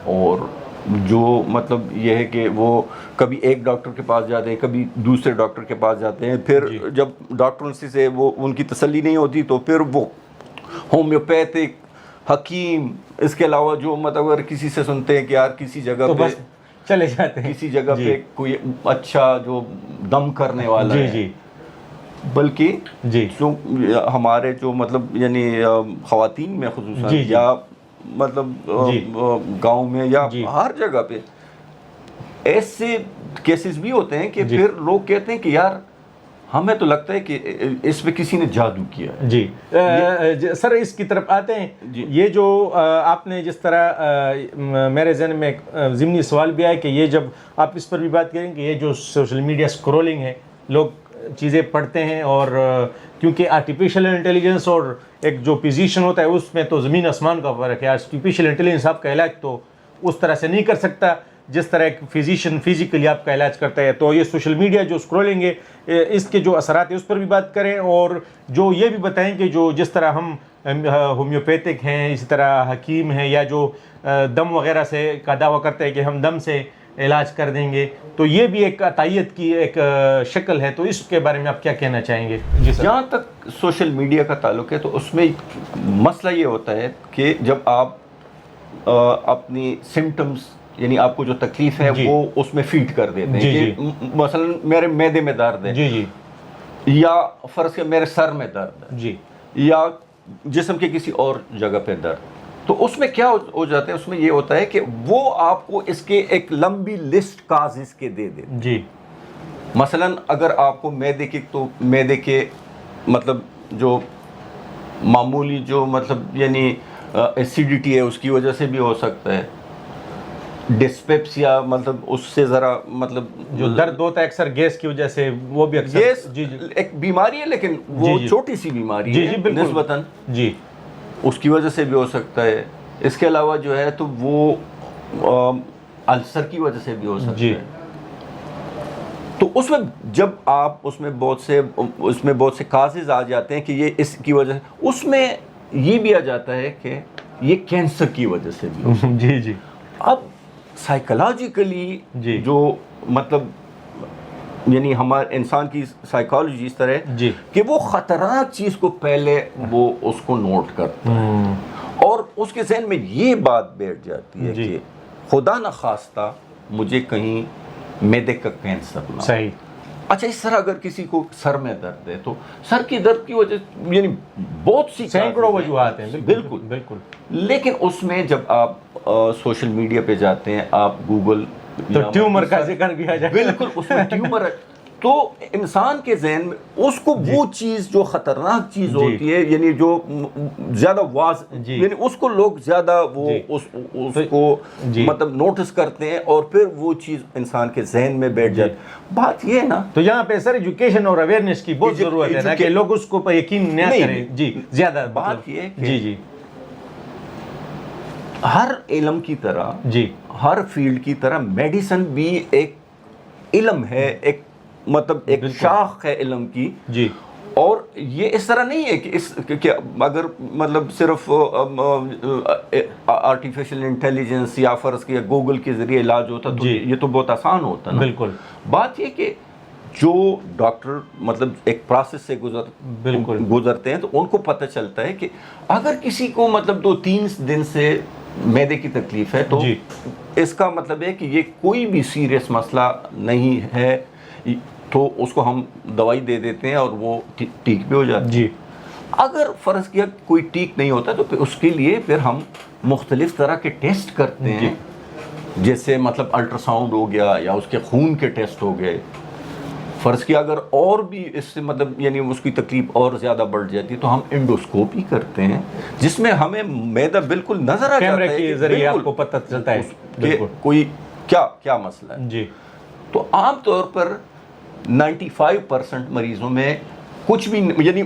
اور جو مطلب یہ ہے کہ وہ کبھی ایک ڈاکٹر کے پاس جاتے ہیں، کبھی دوسرے ڈاکٹر کے پاس جاتے ہیں، پھر جب ڈاکٹر سے وہ ان کی تسلی نہیں ہوتی تو پھر وہ ہومیوپیتھک حکیم، اس کے علاوہ جو مطلب اگر کسی سے سنتے ہیں کہ یار کسی جگہ پہ چلے جاتے ہیں، کسی جگہ پہ کوئی اچھا جو دم کرنے والا ہے، بلکہ جو ہمارے جو مطلب یعنی خواتین میں خصوصاً یا مطلب گاؤں میں یا ہر جگہ پہ ایسے کیسز بھی ہوتے ہیں کہ پھر لوگ کہتے ہیں کہ یار ہمیں تو لگتا ہے کہ اس پہ کسی نے جادو کیا ہے۔ جی سر اس کی طرف آتے ہیں، یہ جو آپ نے جس طرح میرے ذہن میں ایک ضمنی سوال بھی آیا کہ یہ جب آپ اس پر بھی بات کریں کہ یہ جو سوشل میڈیا سکرولنگ ہے، لوگ چیزیں پڑھتے ہیں اور کیونکہ آرٹیفیشل انٹیلیجنس اور ایک جو پوزیشن ہوتا ہے اس میں تو زمین آسمان کا فرق ہے۔ آرٹیفیشل انٹیلیجنس آپ کا علاج تو اس طرح سے نہیں کر سکتا جس طرح ایک فزیشین فزیکلی آپ کا علاج کرتا ہے۔ تو یہ سوشل میڈیا جو سکرولنگ ہے اس کے جو اثرات ہیں اس پر بھی بات کریں، اور جو یہ بھی بتائیں کہ جو جس طرح ہم ہومیوپیتھک ہیں، اسی طرح حکیم ہیں، یا جو دم وغیرہ سے کا دعویٰ کرتے ہیں کہ ہم دم سے علاج کر دیں گے، تو یہ بھی ایک عطائیت کی ایک شکل ہے، تو اس کے بارے میں آپ کیا کہنا چاہیں گے؟ جی سر۔ جہاں تک سوشل میڈیا کا تعلق ہے تو اس میں مسئلہ یہ ہوتا ہے کہ جب آپ اپنی سمٹمز یعنی آپ کو جو تکلیف ہے وہ اس میں فیڈ کر دیتے ہیں کہ مثلا میرے معدے میں درد ہے، یا فرض کہ میرے سر میں درد ہے، یا جسم کے کسی اور جگہ پہ درد، تو اس میں کیا ہو جاتا ہے، اس میں یہ ہوتا ہے کہ وہ آپ کو اس کے ایک لمبی لسٹ کازز کے دے دیتے جی۔ مثلا اگر آپ کو معدے کے مطلب جو معمولی جو مطلب یعنی ایسیڈیٹی ہے اس کی وجہ سے بھی ہو سکتا ہے، ڈسپیپسیا مطلب اس سے ذرا مطلب جو درد ہوتا ہے اکثر گیس کی وجہ سے، وہ بھی اکثر گیس ایک بیماری ہے لیکن وہ چھوٹی سی بیماری ہے نسبتاً، اس کی وجہ سے بھی ہو سکتا ہے۔ اس کے علاوہ جو ہے تو وہ السر کی وجہ سے بھی ہو سکتا ہے۔ تو اس میں جب آپ اس میں بہت سے کازز آ جاتے ہیں کہ یہ اس کی وجہ سے، اس میں یہ بھی آ جاتا ہے کہ یہ کینسر کی وجہ سے بھی ہو۔ جی۔ اب سائیکولوجیکلی جو مطلب یعنی ہمارے انسان کی سائیکالوجی اس طرح ہے کہ وہ خطرناک چیز کو پہلے وہ اس کو نوٹ کرتا ہے، اور اس کے ذہن میں یہ بات بیٹھ جاتی ہے کہ خدا نخواستہ مجھے کہیں معدے کا کینسر نہ۔ صحیح۔ اچھا، اس طرح اگر کسی کو سر میں درد ہے تو سر کی درد کی وجہ یعنی بہت سی سینکڑوں وجوہات ہیں، بالکل، لیکن اس میں جب آپ سوشل میڈیا پہ جاتے ہیں، آپ گوگل تو ٹیومر کا ذکر بھی آ جائے، بالکل اس میں ٹیومر ہے، تو انسان کے ذہن میں اس کو وہ چیز جو خطرناک چیز ہوتی ہے یعنی جو زیادہ واضح یعنی اس کو لوگ زیادہ وہ اس کو مطلب نوٹس کرتے ہیں، اور پھر وہ چیز انسان کے ذہن میں بیٹھ جاتی ہے۔ بات یہ ہے نا، تو یہاں پہ سر ایجوکیشن اور اویئرنیس کی بہت ضرورت ہے نا کہ لوگ اس کو یقین نہ کریں۔ جی زیادہ بات یہ ہے کہ جی ہر علم کی طرح ہر فیلڈ کی طرح میڈیسن بھی ایک علم ہے، ایک مطلب ایک شاخ ہے علم کی، اور یہ اس طرح نہیں ہے کہ اگر مطلب صرف آرٹیفیشل انٹیلیجنس یا فرض کیا گوگل کے ذریعے علاج ہوتا تو یہ تو بہت آسان ہوتا نا۔ بالکل۔ بات یہ کہ جو ڈاکٹر مطلب ایک پروسیس سے گزرتے ہیں تو ان کو پتہ چلتا ہے کہ اگر کسی کو مطلب 2-3 دن سے معدے کی تکلیف ہے تو اس کا مطلب ہے کہ یہ کوئی بھی سیریس مسئلہ نہیں ہے، تو اس کو ہم دوائی دے دیتے ہیں اور وہ ٹھیک بھی ہو جاتا ہے۔ اگر فرض کیا کوئی ٹھیک نہیں ہوتا تو پھر اس کے لیے پھر ہم مختلف طرح کے ٹیسٹ کرتے ہیں، جیسے مطلب الٹرا ساؤنڈ ہو گیا یا اس کے خون کے ٹیسٹ ہو گئے۔ فرض کیا اگر اور بھی اس سے مطلب یعنی اس کی تکلیف اور زیادہ بڑھ جاتی ہے تو ہم انڈوسکوپی کرتے ہیں، جس میں ہمیں معدہ بالکل نظر آ جاتا ہے، کیمرے کے ذریعے آپ کو پتہ چلتا ہے کہ کوئی کیا مسئلہ ہے۔ تو عام طور پر 95% مریضوں میں کچھ بھی یعنی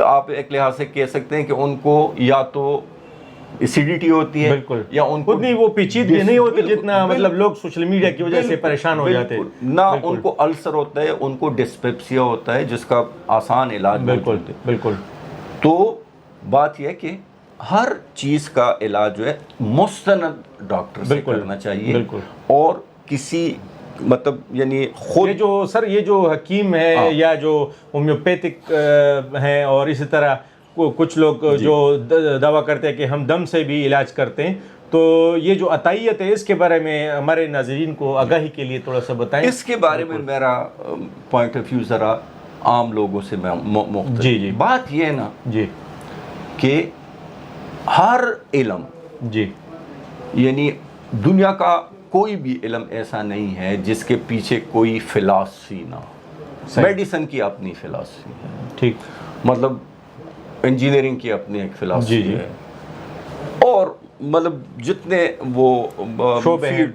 آپ ایک لحاظ سے کہہ سکتے ہیں کہ ان کو یا تو ایسیڈیٹی ہوتی ہے یا ان کو اتنی وہ پیچیدگی نہیں ہوتی جتنا مطلب لوگ سوشل میڈیا کی وجہ سے پریشان ہو جاتے ہیں، نہ ان کو السر ہوتا ہے، ان کو ڈسپیپسیا ہوتا ہے جس کا آسان علاج۔ بالکل۔ تو بات یہ ہے کہ ہر چیز کا علاج جو ہے مستند ڈاکٹر سے کرنا چاہیے، بالکل، اور کسی مطلب یعنی خود یہ جو سر یہ جو حکیم ہے یا جو ہومیوپیتھک ہیں اور اسی طرح کچھ لوگ جو دعویٰ کرتے ہیں کہ ہم دم سے بھی علاج کرتے ہیں، تو یہ جو عطائیت ہے اس کے بارے میں ہمارے ناظرین کو آگاہی کے لیے تھوڑا سا بتائیں۔ اس کے بارے میں میرا پوائنٹ آف ویو ذرا عام لوگوں سے مختلف۔ جی بات یہ نا جی کہ ہر علم، جی یعنی دنیا کا کوئی بھی علم ایسا نہیں ہے جس کے پیچھے کوئی فلاسفی نہ ہو۔ میڈیسن کی اپنی فلاسفی ہے، ٹھیک، مطلب انجینئرنگ کی اپنی ایک فلاسفی ہے، اور مطلب جتنے وہ شعبے ہیں،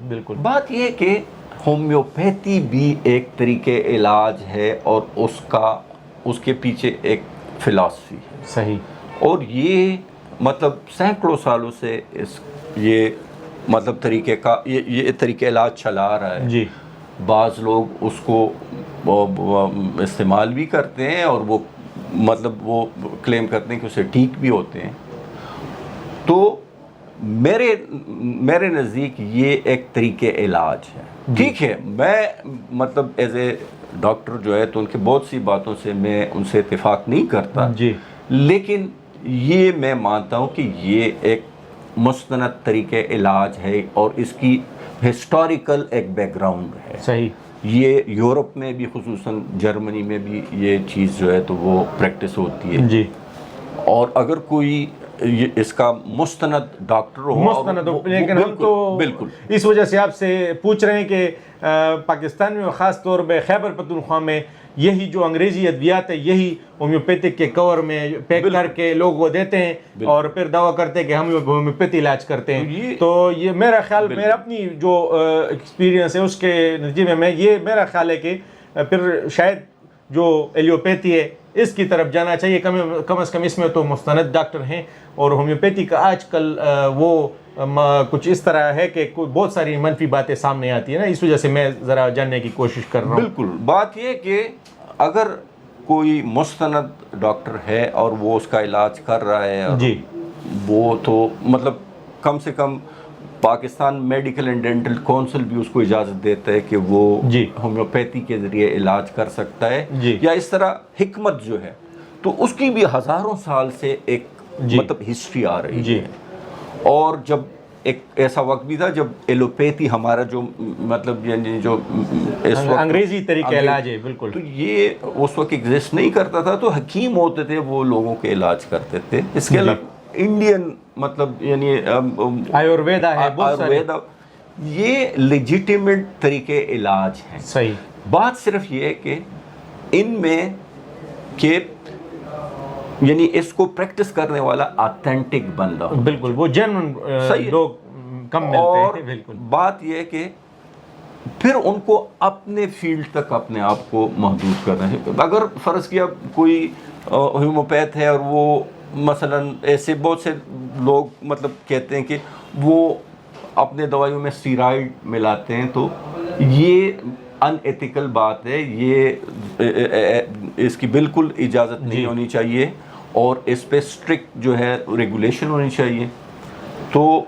بالکل۔ بات یہ کہ ہومیوپیتھی بھی ایک طریقے علاج ہے اور اس کے پیچھے ایک فلاسفی ہے، صحیح، اور یہ مطلب سینکڑوں سالوں سے یہ مطلب طریقے کا یہ طریقہ علاج چلا آ رہا ہے۔ جی، بعض لوگ اس کو استعمال بھی کرتے ہیں اور وہ مطلب وہ کلیم کرتے ہیں کہ اسے ٹھیک بھی ہوتے ہیں۔ تو میرے نزدیک یہ ایک طریقہ علاج ہے، ٹھیک ہے۔ میں مطلب ایز اے ڈاکٹر جو ہے تو ان کے بہت سی باتوں سے میں ان سے اتفاق نہیں کرتا، جی، لیکن یہ میں مانتا ہوں کہ یہ ایک مستند طریقہ علاج ہے اور اس کی ہسٹوریکل ایک بیک گراؤنڈ ہے۔ صحیح، یہ یورپ میں بھی، خصوصاً جرمنی میں بھی یہ چیز جو ہے تو وہ پریکٹس ہوتی ہے۔ جی، اور اگر کوئی اس کا مستند ڈاکٹر ہو، مستند، لیکن ہم تو بالکل اس وجہ سے آپ سے پوچھ رہے ہیں کہ پاکستان میں خاص طور پہ خیبر پختونخوا میں یہی جو انگریزی ادویات ہے یہی ہومیوپیتھک کے کور میں پیک کر کے لوگ وہ دیتے ہیں اور پھر دعویٰ کرتے ہیں کہ ہم ہومیوپیتھی علاج کرتے ہیں۔ تو یہ میرا خیال، میرا اپنی جو ایکسپیرینس ہے اس کے نتیجے میں یہ میرا خیال ہے کہ پھر شاید جو ایلیوپیتھی ہے اس کی طرف جانا چاہیے، کم از کم اس میں تو مستند ڈاکٹر ہیں، اور ہومیوپیتھی کا آج کل وہ کچھ اس طرح ہے کہ بہت ساری منفی باتیں سامنے آتی ہیں نا، اس وجہ سے میں ذرا جاننے کی کوشش کر رہا ہوں۔ بالکل، بات یہ کہ اگر کوئی مستند ڈاکٹر ہے اور وہ اس کا علاج کر رہا ہے، جی، وہ تو مطلب کم سے کم Pakistan medical and dental council بھی اس کو اجازت دیتا ہے کہ وہ ہومیوپیتھی کے ذریعے علاج کر سکتا ہے، یا اس طرح حکمت جو ہے تو اس کی بھی ہزاروں سال سے ایک مطلب ہسٹری آ رہی ہے۔ اور جب ایک ایسا وقت بھی تھا جب ایلوپیتھی ہمارا جو مطلب یعنی جو اس وقت انگریزی طریقہ علاج ہے، بالکل، تو یہ اس وقت ایگزسٹ نہیں کرتا تھا، تو حکیم ہوتے تھے وہ لوگوں کے علاج کرتے تھے۔ اس کے علاوہ انڈین مطلب یعنی آیورویدا ہے، آیورویدا، یہ لیجیٹیمیٹ طریقے علاج ہیں۔ صحیح، بات صرف یہ ہے کہ ان میں کہ یعنی اس کو پریکٹس کرنے والا آتھینٹک بندہ، بالکل، وہ جنون لوگ کم ملتے ہیں۔ بالکل، بات یہ ہے کہ پھر ان کو اپنے فیلڈ تک اپنے آپ کو محدود کرنا ہے۔ اگر فرض کیا کوئی ہومیوپیتھ ہے اور وہ مثلاً ایسے بہت سے لوگ مطلب کہتے ہیں کہ وہ اپنے دوائیوں میں اسٹیرائڈ ملاتے ہیں، تو یہ ان ایتھیکل بات ہے، یہ اس کی بالکل اجازت نہیں ہونی چاہیے، اور اس پہ اسٹرکٹ جو ہے ریگولیشن ہونی چاہیے۔ تو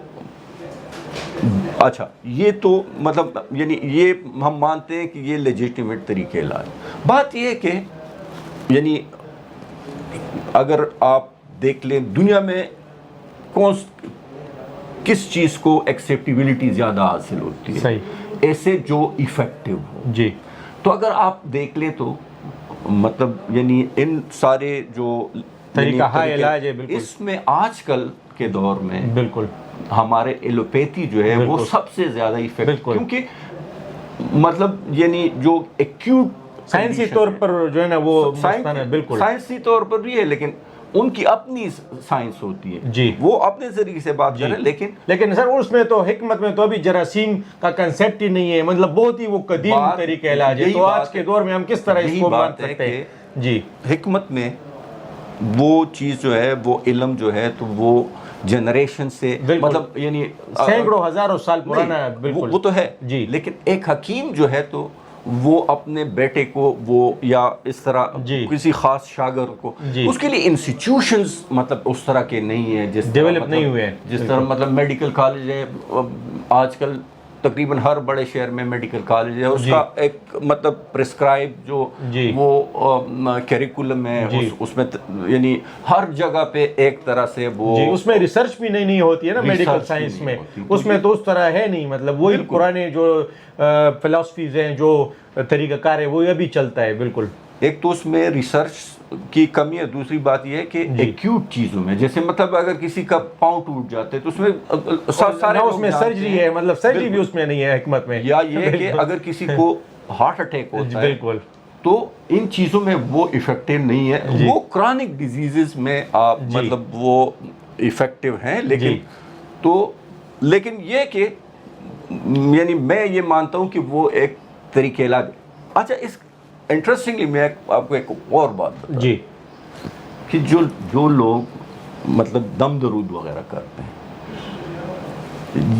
اچھا، یہ تو مطلب یعنی یہ ہم مانتے ہیں کہ یہ لیجیٹیمیٹ طریقے علاج۔ بات یہ ہے کہ یعنی اگر آپ دیکھ لیں دنیا میں کس چیز کو ایکسیپٹیبلٹی زیادہ حاصل ہوتی ہے، ایسے جو ایفیکٹو ہو، جی، تو اگر آپ دیکھ لیں تو مطلب یعنی ان سارے جو طریقہ علاج ہے، بالکل، اس میں آج کل کے دور میں بالکل ہمارے ایلوپیتھی جو ہے وہ سب سے زیادہ ایفیکٹ، کیونکہ مطلب یعنی جو ایکیوٹ سائنسی طور پر جو ہے نا وہ بالکل سائنسی طور پر بھی ہے، لیکن ان کی اپنی سائنس ہوتی ہے، جی، وہ اپنے ذریعے سے بات کریں، لیکن سر اس میں تو حکمت میں تو ابھی جراثیم کا کنسیپٹ ہی نہیں ہے، مطلب بہت ہی وہ قدیم طریقہ علاج ہے، تو آج کے دور میں ہم کس طرح اس کو مان سکتے ہیں؟ جی، حکمت میں وہ چیز جو ہے وہ علم جو ہے تو وہ جنریشن سے مطلب یعنی سینکڑوں ہزاروں سال پرانا ہے، بالکل وہ تو ہے، جی، لیکن ایک حکیم جو ہے تو وہ اپنے بیٹے کو وہ یا اس طرح جی کسی خاص شاگرد کو جی اس کے لیے انسٹیٹیوشنز مطلب اس طرح کے نہیں ہیں جس طرح ڈیولپ نہیں ہوئے ہیں. جس طرح مطلب میڈیکل کالج ہے آج کل تقریباً ہر بڑے شہر میں میڈیکل کالج ہے, اس کا ایک مطلب پرسکرائب جو وہ کیریکولم ہے اس میں یعنی ہر جگہ پہ ایک طرح سے وہ اس میں ریسرچ بھی نہیں ہوتی ہے نا میڈیکل سائنس میں, اس میں تو اس طرح ہے نہیں, مطلب وہی پرانے جو فلسفیز ہیں جو طریقہ کار ہے وہ ابھی چلتا ہے. بالکل ایک تو اس میں ریسرچ کی کمی ہے, دوسری بات یہ ہے کہ ایکیوٹ چیزوں میں جیسے مطلب اگر کسی کا پاؤں ٹوٹ جاتے تو اس میں سارے اس میں سرجری ہے, مطلب سرجری بھی اس میں نہیں ہے حکمت میں, یا یہ کہ اگر کسی کو ہارٹ اٹیک ہوتا ہے بالکل تو ان چیزوں میں وہ افیکٹو نہیں ہے. وہ کرونک ڈیزیزز میں آپ مطلب وہ افیکٹو ہیں, لیکن یہ کہ یعنی میں یہ مانتا ہوں کہ وہ ایک طریقہ علاج. اچھا اس انٹرسٹنگلی میں آپ کو ایک اور بات بتا جی کہ جو لوگ مطلب دم درود وغیرہ کرتے ہیں,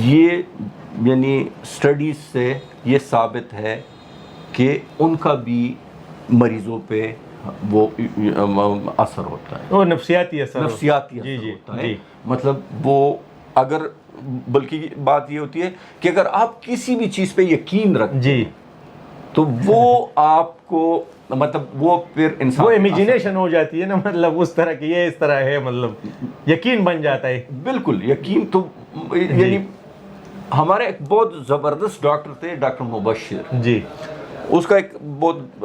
یہ یعنی اسٹڈیز سے یہ ثابت ہے کہ ان کا بھی مریضوں پہ وہ اثر ہوتا ہے, وہ نفسیاتی اثر ہوتا ہے. مطلب وہ اگر بلکہ بات یہ ہوتی ہے کہ اگر آپ کسی بھی چیز پہ یقین رکھتے ہیں تو وہ آپ کو مطلب وہ پھر انسان وہ امیجینیشن ہو جاتی ہے نا, مطلب اس طرح کی یہ اس طرح ہے, مطلب یقین بن جاتا ہے. بالکل یقین تو یعنی ہمارے ایک بہت زبردست ڈاکٹر تھے ڈاکٹر مبشر جی, اس کا ایک بہت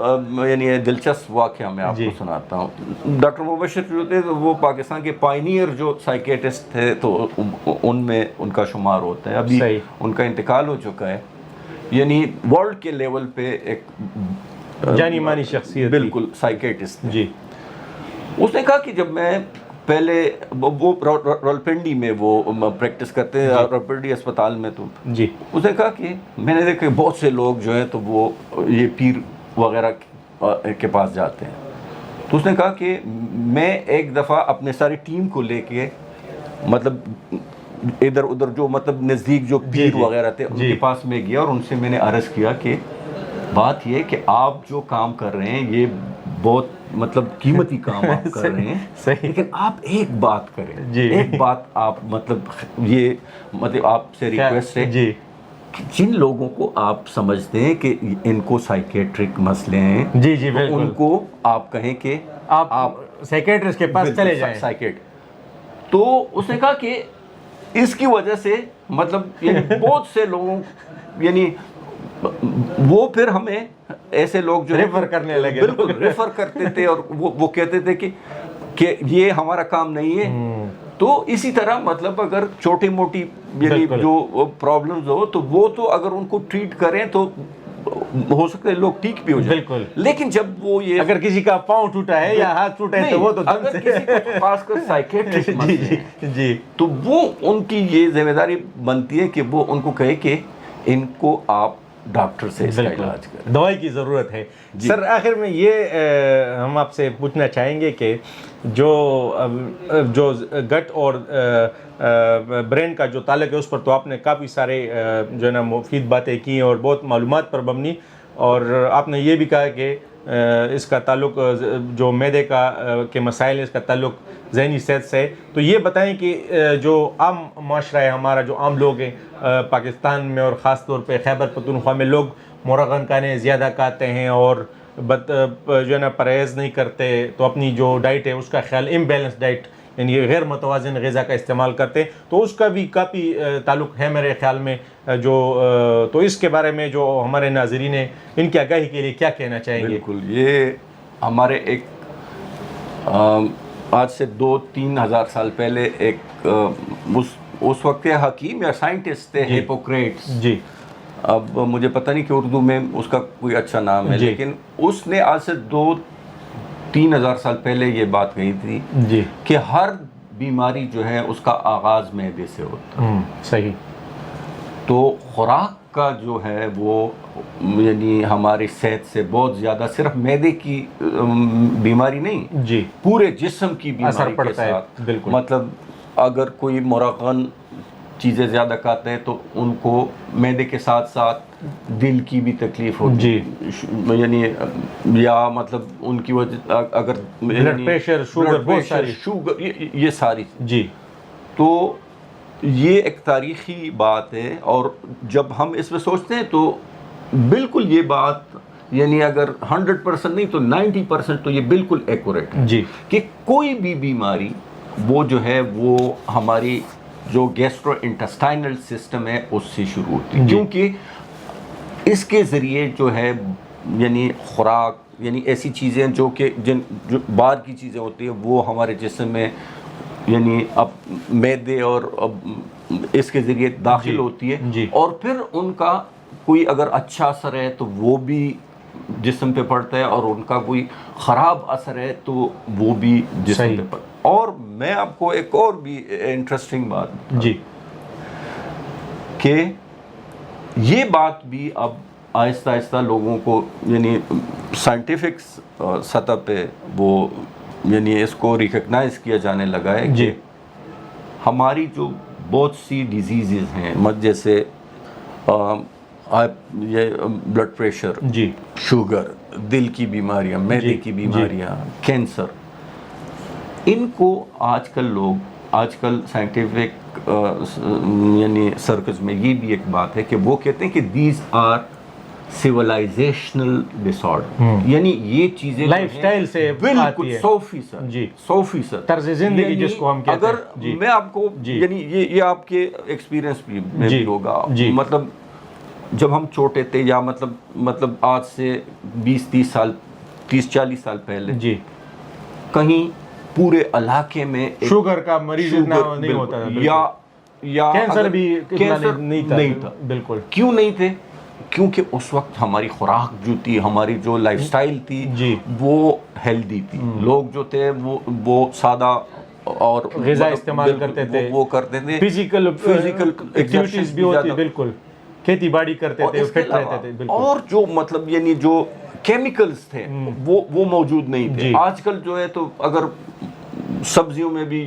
یعنی دلچسپ واقعہ میں آپ کو سناتا ہوں. ڈاکٹر مبشر جو تھے وہ پاکستان کے پائنیئر جو سائیکیٹسٹ تھے تو ان میں ان کا شمار ہوتا ہے. ابھی ان کا انتقال ہو چکا ہے, یعنی ورلڈ کے لیول پہ ایک جانی مانی شخصیت, بالکل سائیکیٹسٹ جی. اس نے کہا کہ جب میں پہلے وہ رولپنڈی میں وہ پریکٹس کرتے ہیں رولپنڈی اسپتال میں, تو جی اس نے کہا کہ میں نے دیکھا بہت سے لوگ جو ہیں تو وہ یہ پیر وغیرہ کے پاس جاتے ہیں. تو اس نے کہا کہ میں ایک دفعہ اپنے ساری ٹیم کو لے کے مطلب ادھر ادھر جو مطلب نزدیک جو پیر وغیرہ تھے ان کے پاس میں گیا اور ان سے میں نے عرض کیا کہ بات یہ کہ آپ جو کام کر رہے ہیں یہ بہت مطلب قیمتی کام آپ کر رہے ہیں, لیکن آپ ایک بات کریں, ایک بات آپ مطلب یہ مطلب آپ سے ریکویسٹ ہے کہ جن لوگوں کو آپ سمجھتے ہیں کہ ان کو سائیکیٹرک مسئلے ہیں ان کو آپ کہیں کہ آپ سائیکیٹرسٹ کے پاس چلے جائیں. تو اس نے کہا کہ اس کی وجہ سے مطلب بہت سے لوگوں یعنی وہ پھر ہمیں ایسے لوگ جو ریفر کرنے لگے, بالکل ریفر کرتے تھے اور وہ کہتے تھے کہ یہ ہمارا کام نہیں ہے. تو اسی طرح مطلب اگر چھوٹی موٹی یعنی جو پرابلمز ہو تو وہ تو اگر ان کو ٹریٹ کریں تو ہو سکتا ہے لوگ ٹھیک بھی ہو جائیں. بالکل, لیکن جب وہ یہ اگر کسی کا پاؤں ٹوٹا ہے یا ہاتھ ٹوٹا ہے تو وہ تو اگر کسی کو خاص کر سائیکیٹرسٹ جی تو وہ ان کی یہ ذمہ داری بنتی ہے کہ وہ ان کو کہے کہ ان کو آپ ڈاکٹر سے اس کا علاج کریں, دوائی کی ضرورت ہے. سر آخر میں یہ ہم آپ سے پوچھنا چاہیں گے کہ جو گٹ اور برین کا جو تعلق ہے اس پر تو آپ نے کافی سارے جو ہے نا مفید باتیں کی اور بہت معلومات پر مبنی, اور آپ نے یہ بھی کہا کہ اس کا تعلق جو معدے کے مسائل ہے اس کا تعلق ذہنی صحت سے. تو یہ بتائیں کہ جو عام معاشرہ ہے ہمارا, جو عام لوگ ہیں پاکستان میں اور خاص طور پہ خیبر پختونخوا میں, لوگ مرغن کھانے زیادہ کھاتے ہیں اور جو ہے نا پرہیز نہیں کرتے, تو اپنی جو ڈائٹ ہے اس کا خیال امبیلنس ڈائٹ یعنی غیر متوازن غذا کا استعمال کرتے ہیں, تو اس کا بھی کافی تعلق ہے میرے خیال میں. تو اس کے بارے میں جو ہمارے ناظرین ہیں ان کی آگاہی کے لیے کیا کہنا چاہیں گے؟ بالکل, یہ ہمارے ایک آج سے 2-3 ہزار سال پہلے ایک اس وقت کے حکیم یا سائنٹسٹ تھے ہپوکریٹس. جی, اب مجھے پتہ نہیں کہ اردو میں اس کا کوئی اچھا نام ہے, لیکن اس نے آج سے 2-3 ہزار سال پہلے یہ بات کہی تھی کہ ہر بیماری جو ہے اس کا آغاز معدے سے ہوتا ہے. صحیح. تو خوراک کا جو ہے وہ یعنی ہماری صحت سے بہت زیادہ صرف معدے کی بیماری نہیں, پورے جسم کی بیماری کے ساتھ. بالکل, مطلب اگر کوئی مرغن چیزیں زیادہ کھاتے ہیں تو ان کو معدے کے ساتھ ساتھ دل کی بھی تکلیف ہوتی ہے، یعنی یا مطلب ان کی وجہ اگر بلڈ پریشر، شوگر، بہت ساری شوگر، یہ ساری جی. تو یہ ایک تاریخی بات ہے، اور جب ہم اس میں سوچتے ہیں تو بالکل یہ بات یعنی اگر 100% نہیں تو 90% تو یہ بالکل ایکوریٹ ہے جی کہ کوئی بھی بیماری وہ جو ہے وہ ہماری جو گیسٹرو انٹسٹائنل سسٹم ہے اس سے شروع ہوتی ہے، کیونکہ اس کے ذریعے جو ہے یعنی خوراک یعنی ایسی چیزیں جو کہ جو باہر کی چیزیں ہوتی ہیں وہ ہمارے جسم میں یعنی اب معدے اور اس کے ذریعے داخل ہوتی ہے، اور پھر ان کا کوئی اگر اچھا اثر ہے تو وہ بھی جسم پہ پڑتا ہے، اور ان کا کوئی خراب اثر ہے تو وہ بھی جسم پہ پڑتا ہے. اور میں آپ کو ایک اور بھی انٹرسٹنگ بات جی کہ یہ بات بھی اب آہستہ آہستہ لوگوں کو یعنی سائنٹیفک سطح پہ وہ یعنی اس کو ریکگنائز کیا جانے لگا ہے کہ ہماری جو بہت سی ڈیزیزز ہیں جیسے یہ بلڈ پریشر، جی شوگر، دل کی بیماریاں، معدے کی بیماریاں، کینسر، ان کو آج کل سائنٹیفک یعنی سرکلز میں یہ بھی ایک بات ہے کہ وہ کہتے ہیں کہ دیز آر سیولائزیشنل ڈس آرڈر، یعنی یہ چیزیں لائف سٹائل سے بالکل 100% طرز زندگی جس کو ہم کہتے ہیں. اگر میں آپ کو یعنی یہ آپ کے ایکسپیرینس میں بھی ہوگا، مطلب جب ہم چھوٹے تھے یا مطلب آج سے 30-40 سال پہلے جی کہیں پورے علاقے میں شوگر کا مریض اتنا نہیں ہوتا تھا، یا کینسر بھی نہیں تھا. بالکل. کیوں نہیں تھے؟ کیونکہ اس وقت ہماری خوراک جو تھی، ہماری جو لائف سٹائل تھی وہ ہیلدی تھی. لوگ جو تھے وہ سادہ اور غذا استعمال کرتے تھے، وہ کرتے تھے، فزیکل ایکٹیویٹیز بھی ہوتی، بالکل کھیتی باڑی کرتے تھے، فٹ رہتے تھے. بالکل. اور جو مطلب یعنی جو کیمیکلز تھے وہ موجود نہیں تھے. آج کل جو ہے تو اگر سبزیوں میں بھی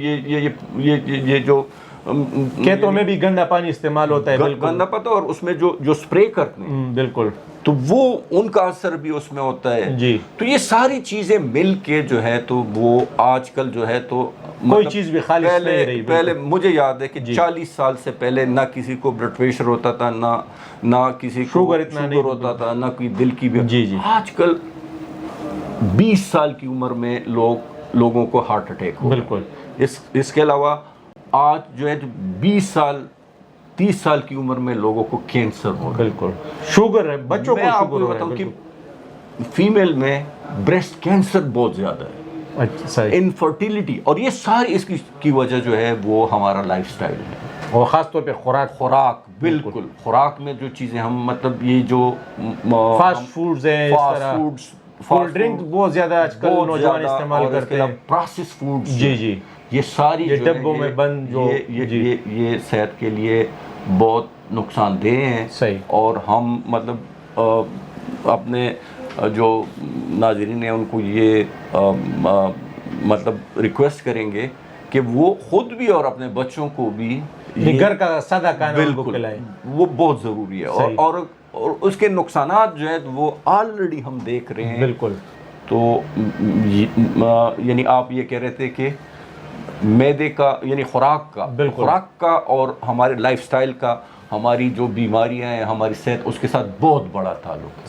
یہ جو کھیتوں میں بھی گندا پانی استعمال ہوتا ہے، گندا پتا، اور اس میں جو سپرے کرتے ہیں بالکل تو وہ ان کا اثر بھی اس میں ہوتا ہے. جی. تو یہ ساری چیزیں مل کے جو ہے تو وہ آج کل جو ہے تو کوئی چیز بھی خالص نہیں رہی. پہلے مجھے یاد ہے کہ 40 سال سے پہلے نہ کسی کو بلڈ پریشر ہوتا تھا، نہ کسی کو شوگر ہوتا تھا، نہ کوئی دل کی بھی. آج کل 20 سال کی عمر میں لوگوں کو ہارٹ اٹیک ہو. بالکل. اس کے علاوہ آج جو ہے 20 سال 30 سال کی عمر میں لوگوں کو کینسر ہو. بالکل. شوگر ہے، بچوں کو شوگر ہو رہا ہے. بتاؤں کہ فیمیل میں بریسٹ کینسر بہت زیادہ ہے، انفرٹیلٹی، اور یہ ساری اس کی وجہ جو ہے وہ ہمارا لائف سٹائل ہے، اور خاص طور پہ خوراک. بالکل. خوراک میں جو چیزیں ہم مطلب یہ جو فاسٹ فوڈز ہیں، کولڈ ڈرنک بہت زیادہ آج کل نوجوان استعمال کرتے ہیں، پروسیس فوڈز. جی یہ ساری یہ ڈبوں میں بند جو یہ صحت کے لیے بہت نقصان دہ ہیں. صحیح. اور ہم مطلب اپنے جو ناظرین ہیں ان کو یہ مطلب ریکویسٹ کریں گے کہ وہ خود بھی اور اپنے بچوں کو بھی گھر کا سادہ کھانا ان کو کھلائیں، وہ بہت ضروری ہے. اور اس کے نقصانات جو ہے وہ آلریڈی ہم دیکھ رہے ہیں. بالکل. تو یعنی آپ یہ کہہ رہے تھے کہ معدے کا یعنی خوراک کا اور ہمارے لائف سٹائل کا ہماری جو بیماریاں ہیں، ہماری صحت، اس کے ساتھ بہت بڑا تعلق ہے.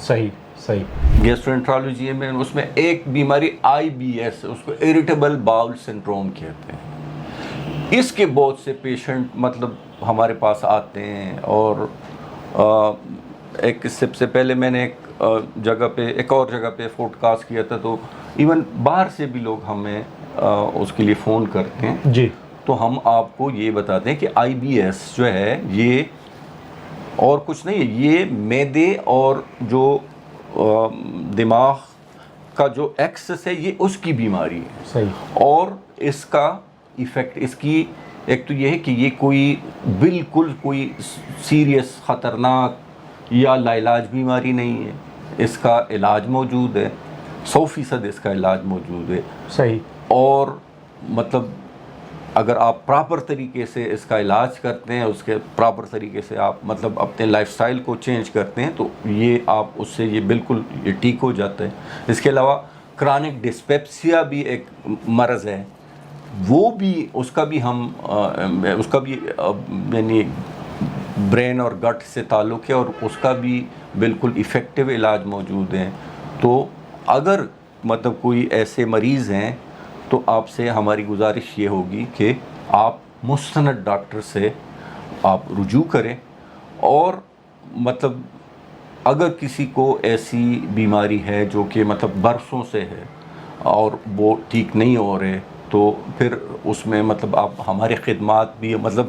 صحیح. گیسٹرونٹرالوجی میں اس میں ایک بیماری IBS، اس کو اریٹیبل باؤل سنڈروم کہتے ہیں. اس کے بہت سے پیشنٹ مطلب ہمارے پاس آتے ہیں، اور ایک سب سے پہلے میں نے ایک اور جگہ پہ پوڈ کاسٹ کیا تھا، تو ایون باہر سے بھی لوگ ہمیں اس کے لیے فون کرتے ہیں. جی. تو ہم آپ کو یہ بتاتے ہیں کہ IBS جو ہے یہ اور کچھ نہیں ہے، یہ معدے اور جو دماغ کا جو ایکسس ہے یہ اس کی بیماری ہے. صحیح. اور اس کا ایفیکٹ، اس کی ایک تو یہ ہے کہ یہ بالکل کوئی سیریس خطرناک یا لاعلاج بیماری نہیں ہے. اس کا علاج موجود ہے، 100% اس کا علاج موجود ہے. صحیح. اور مطلب اگر آپ پراپر طریقے سے اس کا علاج کرتے ہیں، اس کے پراپر طریقے سے آپ مطلب اپنے لائف سٹائل کو چینج کرتے ہیں، تو یہ آپ اس سے یہ بالکل یہ ٹھیک ہو جاتا ہے۔ اس کے علاوہ کرونک ڈسپیپسیا بھی ایک مرض ہے، وہ بھی اس کا بھی یعنی برین اور گٹ سے تعلق ہے، اور اس کا بھی بالکل ایفیکٹو علاج موجود ہے۔ تو اگر مطلب کوئی ایسے مریض ہیں تو آپ سے ہماری گزارش یہ ہوگی کہ آپ مستند ڈاکٹر سے آپ رجوع کریں، اور مطلب اگر کسی کو ایسی بیماری ہے جو کہ مطلب برسوں سے ہے اور وہ ٹھیک نہیں ہو رہے، تو پھر اس میں مطلب آپ ہمارے خدمات بھی مطلب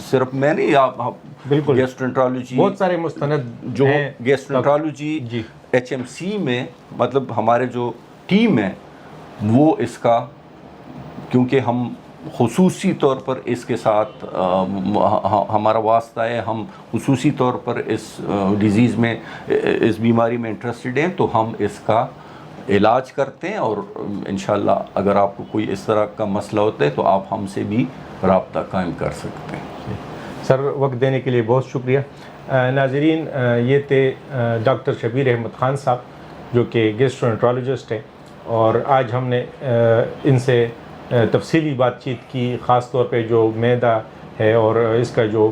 صرف میں نہیں، آپ بالکل گیسٹرنٹرالوجی بہت سارے مستند جو ہیں۔ گیسٹرنٹرالوجی جی HMC میں مطلب ہمارے جو ٹیم ہے وہ اس کا، کیونکہ ہم خصوصی طور پر اس کے ساتھ ہمارا واسطہ ہے، ہم خصوصی طور پر اس ڈیزیز میں، اس بیماری میں انٹرسٹڈ ہیں، تو ہم اس کا علاج کرتے ہیں، اور انشاءاللہ اگر آپ کو کوئی اس طرح کا مسئلہ ہوتا ہے تو آپ ہم سے بھی رابطہ قائم کر سکتے ہیں۔ سر، وقت دینے کے لیے بہت شکریہ۔ ناظرین، یہ تھے ڈاکٹر شبیر احمد خان صاحب، جو کہ گیسٹرونٹرالوجسٹ ہیں، اور آج ہم نے ان سے تفصیلی بات چیت کی، خاص طور پہ جو معدہ ہے اور اس کا جو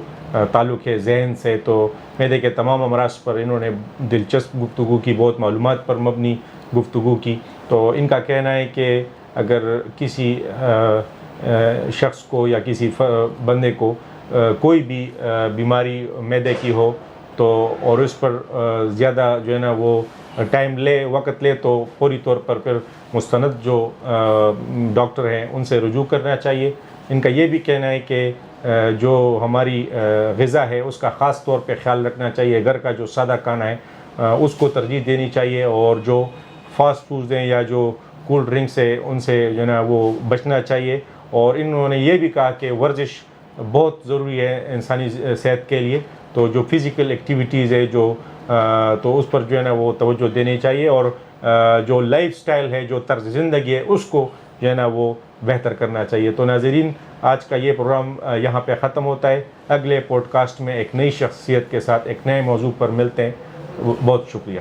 تعلق ہے ذہن سے، تو معدے کے تمام امراض پر انہوں نے دلچسپ گفتگو کی، بہت معلومات پر مبنی گفتگو کی۔ تو ان کا کہنا ہے کہ اگر کسی شخص کو یا کسی بندے کو کوئی بھی بیماری معدے کی ہو تو، اور اس پر زیادہ جو ہے نا وہ ٹائم لے، وقت لے، تو فوری طور پر پھر مستند جو ڈاکٹر ہیں ان سے رجوع کرنا چاہیے۔ ان کا یہ بھی کہنا ہے کہ جو ہماری غذا ہے اس کا خاص طور پہ خیال رکھنا چاہیے، گھر کا جو سادہ کھانا ہے اس کو ترجیح دینی چاہیے، اور جو فاسٹ فوڈز ہیں یا جو کولڈ ڈرنکس ہے ان سے جو ہے نا وہ بچنا چاہیے۔ اور انہوں نے یہ بھی کہا کہ ورزش بہت ضروری ہے انسانی صحت کے لیے، تو جو فزیکل ایکٹیویٹیز ہے جو تو اس پر جو ہے نا وہ توجہ دینی چاہیے، اور جو لائف سٹائل ہے، جو طرز زندگی ہے، اس کو جو ہے نا وہ بہتر کرنا چاہیے۔ تو ناظرین، آج کا یہ پروگرام یہاں پہ ختم ہوتا ہے۔ اگلے پوڈ کاسٹ میں ایک نئی شخصیت کے ساتھ ایک نئے موضوع پر ملتے ہیں۔ بہت شکریہ۔